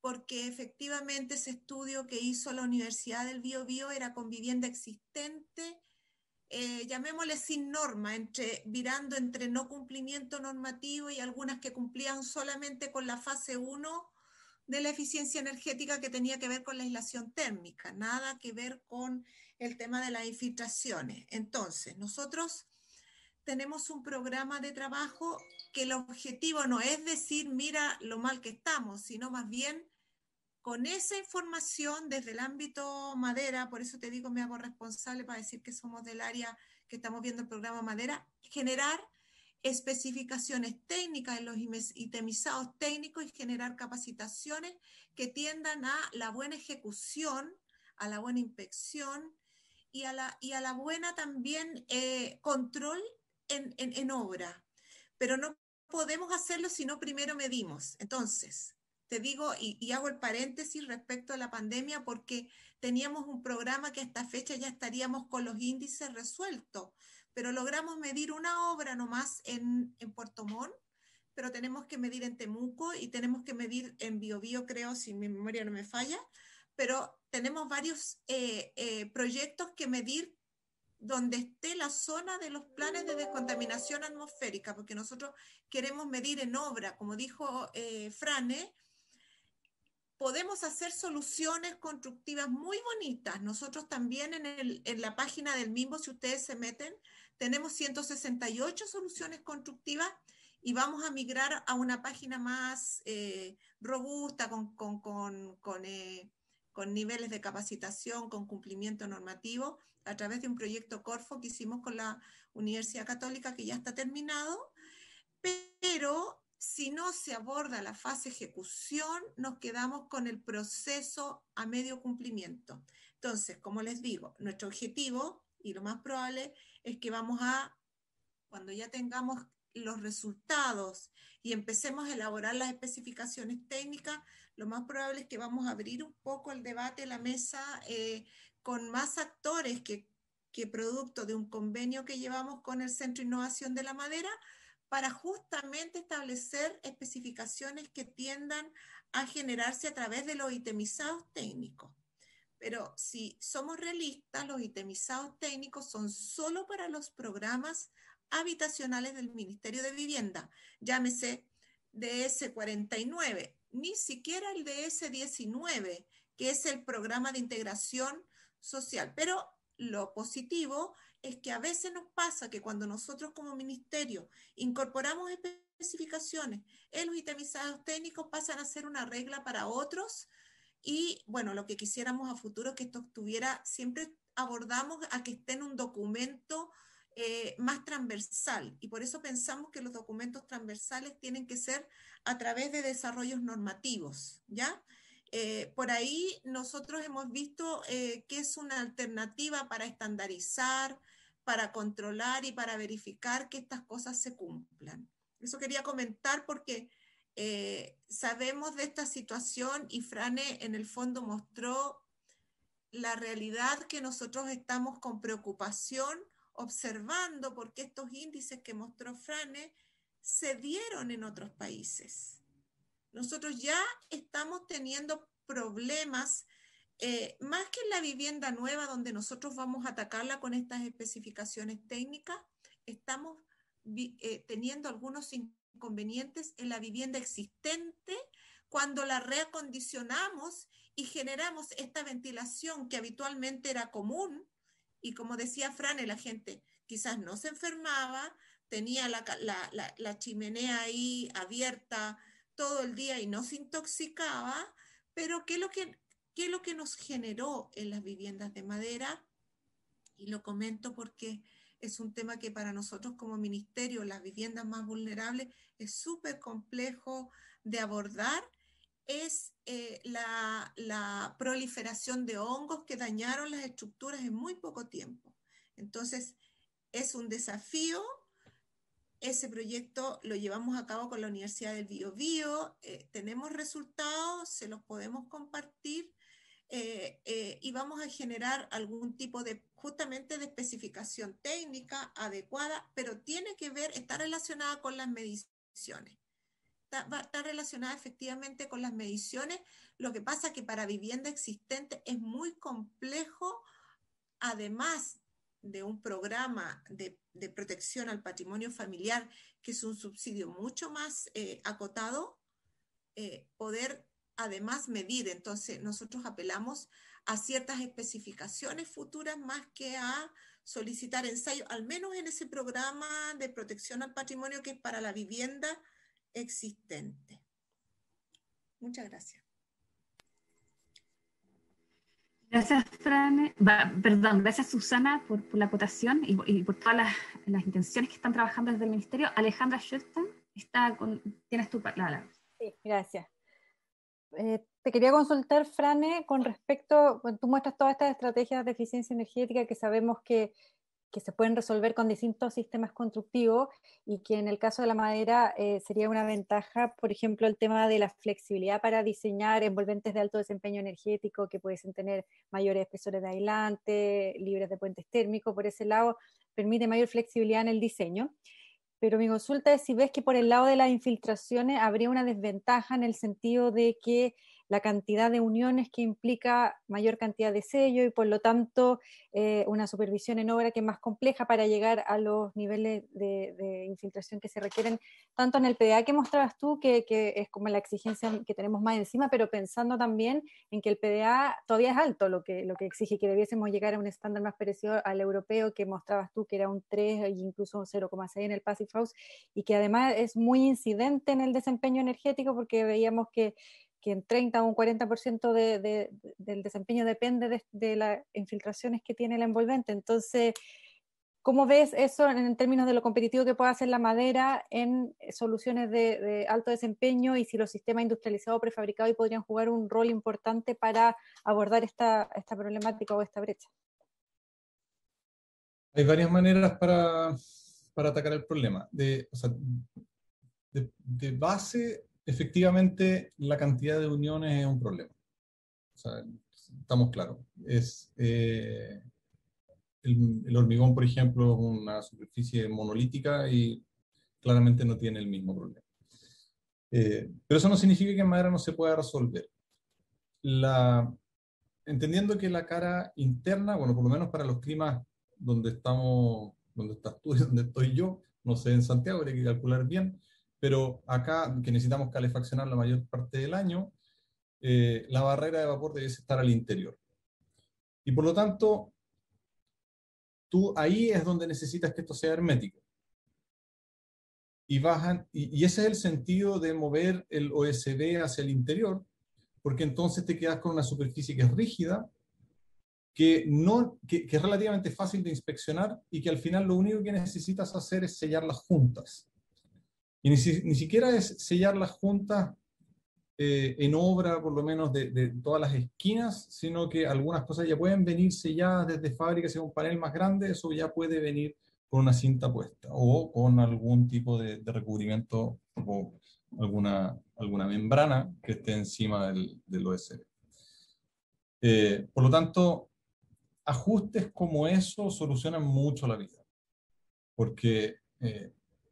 porque efectivamente ese estudio que hizo la Universidad del Biobío era con vivienda existente, llamémosle sin norma, virando entre no cumplimiento normativo y algunas que cumplían solamente con la fase 1 de la eficiencia energética, que tenía que ver con la aislación térmica, nada que ver con el tema de las infiltraciones. Entonces, nosotros tenemos un programa de trabajo que el objetivo no es decir, mira lo mal que estamos, sino más bien con esa información desde el ámbito madera, por eso te digo, me hago responsable para decir que somos del área que estamos viendo el programa madera, generar especificaciones técnicas en los itemizados técnicos y generar capacitaciones que tiendan a la buena ejecución, a la buena inspección y a la buena también control en obra. Pero no podemos hacerlo si no primero medimos. Entonces, te digo, y hago el paréntesis respecto a la pandemia, porque teníamos un programa que a esta fecha ya estaríamos con los índices resueltos, pero logramos medir una obra nomás en Puerto Montt, pero tenemos que medir en Temuco y tenemos que medir en Biobío, creo, si mi memoria no me falla, pero tenemos varios proyectos que medir donde esté la zona de los planes de descontaminación atmosférica, porque nosotros queremos medir en obra, como dijo Frane, podemos hacer soluciones constructivas muy bonitas. Nosotros también en la página del MIMBO, si ustedes se meten, tenemos 168 soluciones constructivas y vamos a migrar a una página más robusta, con niveles de capacitación, con cumplimiento normativo, a través de un proyecto Corfo que hicimos con la Universidad Católica, que ya está terminado, pero si no se aborda la fase ejecución, nos quedamos con el proceso a medio cumplimiento. Entonces, como les digo, nuestro objetivo, y lo más probable, es que cuando ya tengamos los resultados y empecemos a elaborar las especificaciones técnicas, lo más probable es que vamos a abrir un poco el debate, la mesa, con más actores que producto de un convenio que llevamos con el Centro de Innovación de la Madera, para justamente establecer especificaciones que tiendan a generarse a través de los itemizados técnicos. Pero si somos realistas, los itemizados técnicos son solo para los programas habitacionales del Ministerio de Vivienda, llámese DS49, ni siquiera el DS19, que es el programa de integración social. Pero lo positivo es que a veces nos pasa que cuando nosotros como ministerio incorporamos especificaciones en los itemizados técnicos, pasan a ser una regla para otros. Y bueno, lo que quisiéramos a futuro es que esto estuviera, siempre abordamos a que esté en un documento más transversal, y por eso pensamos que los documentos transversales tienen que ser a través de desarrollos normativos, ¿ya? Por ahí nosotros hemos visto que es una alternativa para estandarizar, para controlar y para verificar que estas cosas se cumplan. Eso quería comentar porque sabemos de esta situación y Frane en el fondo mostró la realidad que nosotros estamos con preocupación observando, porque estos índices que mostró Frane se dieron en otros países. Nosotros ya estamos teniendo problemas, más que en la vivienda nueva, donde nosotros vamos a atacarla con estas especificaciones técnicas, estamos teniendo algunos inconvenientes en la vivienda existente cuando la reacondicionamos y generamos esta ventilación que habitualmente era común, y como decía Frane, la gente quizás no se enfermaba, tenía la chimenea ahí abierta todo el día y no se intoxicaba, pero ¿qué es lo que nos generó en las viviendas de madera? Y lo comento porque es un tema que para nosotros como ministerio, las viviendas más vulnerables, es súper complejo de abordar, es la proliferación de hongos que dañaron las estructuras en muy poco tiempo. Entonces, es un desafío. Ese proyecto lo llevamos a cabo con la Universidad del Biobío, tenemos resultados, se los podemos compartir, y vamos a generar algún tipo justamente de especificación técnica adecuada, pero tiene que ver, está relacionada con las mediciones. Está relacionada efectivamente con las mediciones. Lo que pasa es que para vivienda existente es muy complejo, además de un programa de protección al patrimonio familiar, que es un subsidio mucho más acotado, poder además medir. Entonces nosotros apelamos a ciertas especificaciones futuras más que a solicitar ensayos, al menos en ese programa de protección al patrimonio que es para la vivienda existente. Muchas gracias. Gracias, Fran. Gracias, Susana, por la acotación y por todas las intenciones que están trabajando desde el Ministerio. Alejandra Schulten, tienes tu palabra. Sí, gracias. Te quería consultar, Frane, con respecto, bueno, tú muestras todas estas estrategias de eficiencia energética que sabemos que se pueden resolver con distintos sistemas constructivos y que en el caso de la madera sería una ventaja, por ejemplo, el tema de la flexibilidad para diseñar envolventes de alto desempeño energético que pudiesen tener mayores espesores de aislante, libres de puentes térmicos. Por ese lado, permite mayor flexibilidad en el diseño. Pero mi consulta es si ves que por el lado de las infiltraciones habría una desventaja en el sentido de que la cantidad de uniones que implica mayor cantidad de sello y por lo tanto una supervisión en obra que es más compleja para llegar a los niveles de infiltración que se requieren, tanto en el PDA que mostrabas tú, que es como la exigencia que tenemos más encima, pero pensando también en que el PDA todavía es alto lo que exige, que debiésemos llegar a un estándar más parecido al europeo que mostrabas tú, que era un 3 e incluso un 0,6 en el Passive House, y que además es muy incidente en el desempeño energético, porque veíamos que en 30 o un 40% del desempeño depende de las infiltraciones que tiene el envolvente. Entonces, ¿cómo ves eso en términos de lo competitivo que puede hacer la madera en soluciones de alto desempeño, y si los sistemas industrializados prefabricados y podrían jugar un rol importante para abordar esta problemática o esta brecha? Hay varias maneras para atacar el problema. De base, efectivamente, la cantidad de uniones es un problema. O sea, estamos claros. El hormigón, por ejemplo, es una superficie monolítica y claramente no tiene el mismo problema. Pero eso no significa que en madera no se pueda resolver. Entendiendo que la cara interna, bueno, por lo menos para los climas donde estamos, donde estás tú y donde estoy yo, no sé en Santiago, habría que calcular bien, pero acá, que necesitamos calefaccionar la mayor parte del año, la barrera de vapor debe estar al interior. Y por lo tanto, tú ahí es donde necesitas que esto sea hermético. Y ese es el sentido de mover el OSB hacia el interior, porque entonces te quedas con una superficie que es rígida, que es relativamente fácil de inspeccionar y que al final lo único que necesitas hacer es sellarlas juntas. Y ni siquiera es sellarlas juntas en obra, por lo menos de todas las esquinas, sino que algunas cosas ya pueden venir selladas desde fábrica, si es un panel más grande, eso ya puede venir con una cinta puesta o con algún tipo de recubrimiento o alguna membrana que esté encima del OSB. Por lo tanto, ajustes como eso solucionan mucho la vida, porque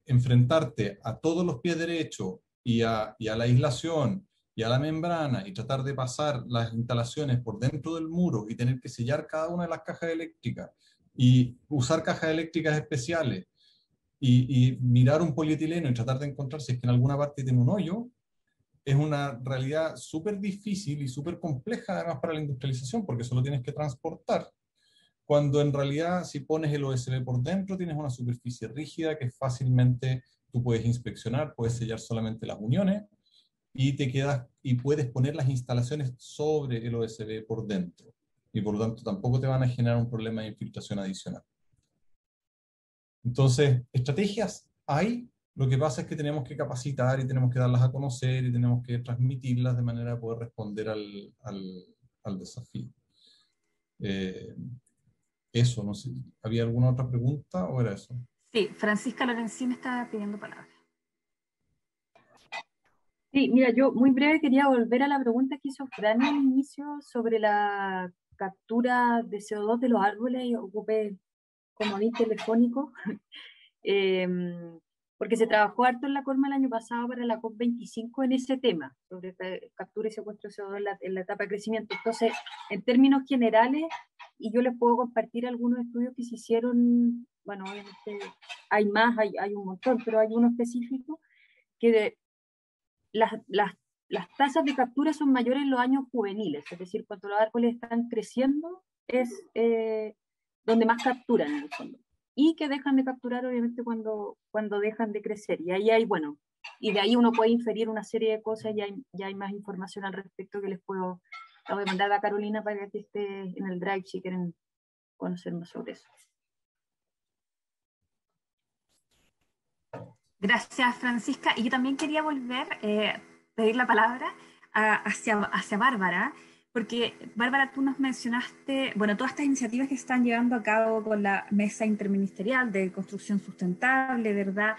enfrentarte a todos los pies derechos y a la aislación y a la membrana y tratar de pasar las instalaciones por dentro del muro y tener que sellar cada una de las cajas eléctricas y usar cajas eléctricas especiales y mirar un polietileno y tratar de encontrar si es que en alguna parte tiene un hoyo, es una realidad súper difícil y súper compleja además para la industrialización, porque eso lo tienes que transportar. Cuando en realidad si pones el OSB por dentro tienes una superficie rígida que fácilmente tú puedes inspeccionar, puedes sellar solamente las uniones y te quedas y puedes poner las instalaciones sobre el OSB por dentro. Y por lo tanto tampoco te van a generar un problema de infiltración adicional. Entonces, estrategias hay, lo que pasa es que tenemos que capacitar y tenemos que darlas a conocer y tenemos que transmitirlas de manera a poder responder al desafío. Eso, no sé, ¿había alguna otra pregunta o era eso? Sí, Francisca Lorenzini está pidiendo palabras. Sí, mira, yo muy breve quería volver a la pregunta que hizo Fran al inicio sobre la captura de CO2 de los árboles, y ocupé como nick telefónico, porque se trabajó harto en la Corma el año pasado para la COP25 en ese tema, sobre captura y secuestro de CO2 en la etapa de crecimiento. Entonces, en términos generales, y yo les puedo compartir algunos estudios que se hicieron, bueno, obviamente hay más, hay un montón, pero hay uno específico que las tasas de captura son mayores en los años juveniles, es decir, cuando los árboles están creciendo es donde más capturan en el fondo, y que dejan de capturar obviamente cuando dejan de crecer, y ahí hay, bueno, y de ahí uno puede inferir una serie de cosas, ya hay más información al respecto que la voy a mandar a Carolina para que esté en el Drive si quieren conocer más sobre eso. Gracias, Francisca. Y yo también quería volver a pedir la palabra hacia Bárbara, porque Bárbara, tú nos mencionaste, bueno, todas estas iniciativas que se están llevando a cabo con la Mesa Interministerial de Construcción Sustentable, ¿verdad?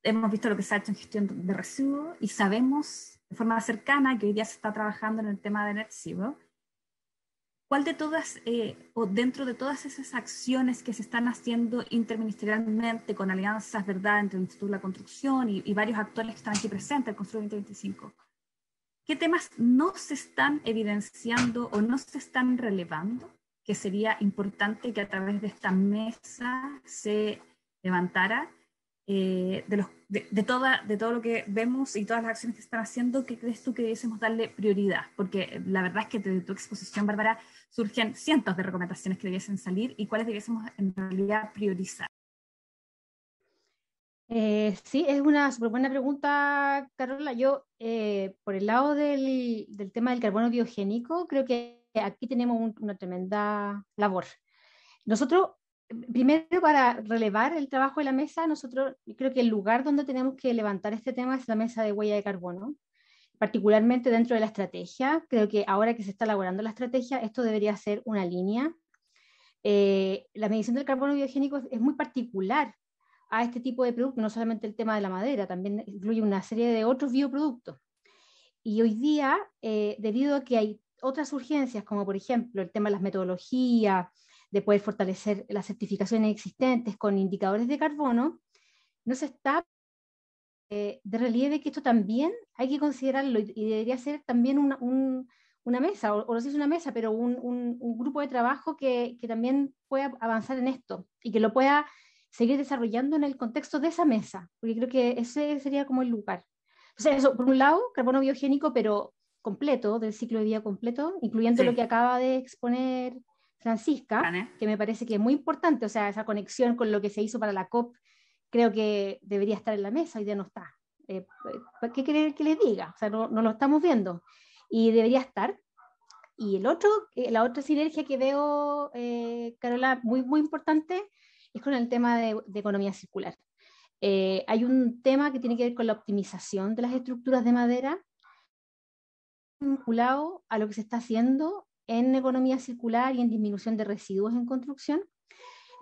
Hemos visto lo que se ha hecho en gestión de residuos y sabemos de forma cercana que hoy día se está trabajando en el tema de Net Zero. ¿Cuál de todas, o dentro de todas esas acciones que se están haciendo interministerialmente con alianzas, ¿verdad?, entre el Instituto de la Construcción y varios actores que están aquí presentes, el Construye 2025, qué temas no se están evidenciando o no se están relevando, que sería importante que a través de esta mesa se levantara. De todo lo que vemos y todas las acciones que se están haciendo, ¿qué crees tú que debiésemos darle prioridad? Porque la verdad es que desde tu exposición, Bárbara, surgen cientos de recomendaciones que debiesen salir y cuáles debiésemos en realidad priorizar. Sí, es una súper buena pregunta, Carola. Yo, por el lado del tema del carbono biogénico, creo que aquí tenemos una tremenda labor. Nosotros, primero, para relevar el trabajo de la mesa, nosotros creo que el lugar donde tenemos que levantar este tema es la mesa de huella de carbono, particularmente dentro de la estrategia. Creo que ahora que se está elaborando la estrategia, esto debería ser una línea. La medición del carbono biogénico es muy particular a este tipo de productos, no solamente el tema de la madera, también incluye una serie de otros bioproductos. Y hoy día, debido a que hay otras urgencias, como por ejemplo el tema de las metodologías, de poder fortalecer las certificaciones existentes con indicadores de carbono, no se está de relieve que esto también hay que considerarlo y debería ser también una mesa, o no sé si es una mesa, pero un grupo de trabajo que también pueda avanzar en esto y que lo pueda seguir desarrollando en el contexto de esa mesa, porque creo que ese sería como el lugar. O sea, eso, por un lado, carbono biogénico, pero completo, del ciclo de vida completo, incluyendo lo que acaba de exponer Francisca, que me parece que es muy importante, o sea, esa conexión con lo que se hizo para la COP, creo que debería estar en la mesa, hoy día no está. ¿Qué quiere que les diga? O sea, no lo estamos viendo. Y debería estar. Y la otra sinergia que veo, Carola, muy, muy importante, es con el tema de economía circular. Hay un tema que tiene que ver con la optimización de las estructuras de madera, vinculado a lo que se está haciendo en economía circular y en disminución de residuos en construcción.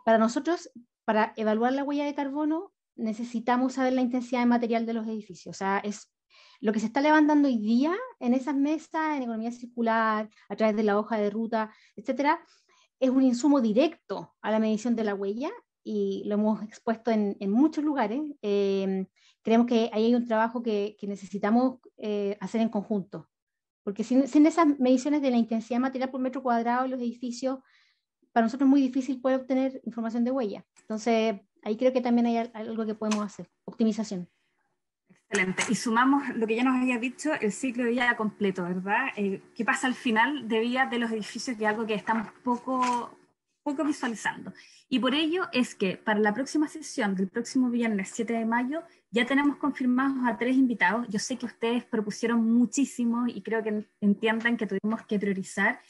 Para nosotros, para evaluar la huella de carbono, necesitamos saber la intensidad de material de los edificios. O sea, es lo que se está levantando hoy día en esas mesas, en economía circular, a través de la hoja de ruta, etcétera, es un insumo directo a la medición de la huella y lo hemos expuesto en muchos lugares. Creemos que ahí hay un trabajo que necesitamos hacer en conjunto, porque sin esas mediciones de la intensidad material por metro cuadrado de los edificios, para nosotros es muy difícil poder obtener información de huella. Entonces, ahí creo que también hay algo que podemos hacer, optimización. Excelente. Y sumamos lo que ya nos había dicho, el ciclo de vida completo, ¿verdad? ¿Qué pasa al final de vida de los edificios? Que es algo que estamos poco visualizando. Y por ello es que para la próxima sesión del próximo viernes 7 de mayo ya tenemos confirmados a 3 invitados. Yo sé que ustedes propusieron muchísimo y creo que entiendan que tuvimos que priorizar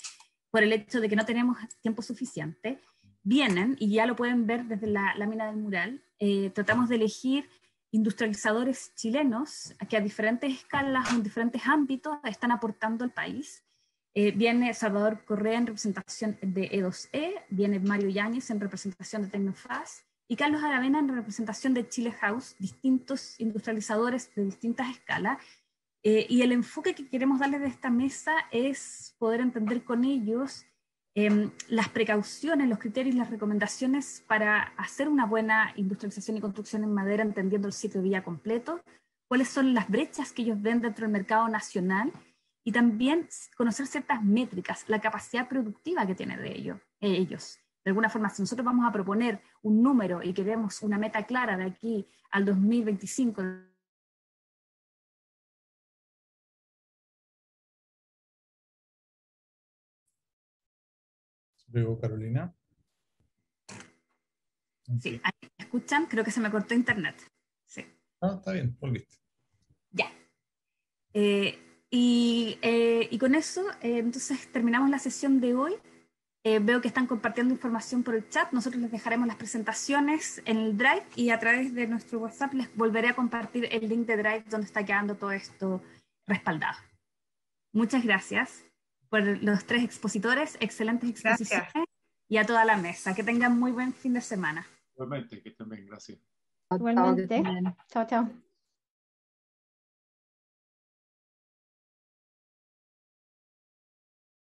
por el hecho de que no tenemos tiempo suficiente. Vienen, y ya lo pueden ver desde la lámina del mural, tratamos de elegir industrializadores chilenos que a diferentes escalas, en diferentes ámbitos, están aportando al país. Viene Salvador Correa en representación de E2E, viene Mario Yáñez en representación de Tecnofast y Carlos Aravena en representación de Chile House, distintos industrializadores de distintas escalas. Y el enfoque que queremos darle de esta mesa es poder entender con ellos las precauciones, los criterios y las recomendaciones para hacer una buena industrialización y construcción en madera, entendiendo el ciclo de vida completo, cuáles son las brechas que ellos ven dentro del mercado nacional y también conocer ciertas métricas, la capacidad productiva que tienen de ellos. De alguna forma, si nosotros vamos a proponer un número y queremos una meta clara de aquí al 2025, Luego, Carolina. Sí, ahí me escuchan, creo que se me cortó internet. Sí. Ah, está bien, volviste. Ya. Y con eso, entonces terminamos la sesión de hoy. Veo que están compartiendo información por el chat. Nosotros les dejaremos las presentaciones en el Drive y a través de nuestro WhatsApp les volveré a compartir el link de Drive donde está quedando todo esto respaldado. Muchas gracias por los 3 expositores, excelentes exposiciones. Gracias. Y a toda la mesa. Que tengan muy buen fin de semana. Igualmente, que estén bien, gracias. Igualmente. Chao, chao.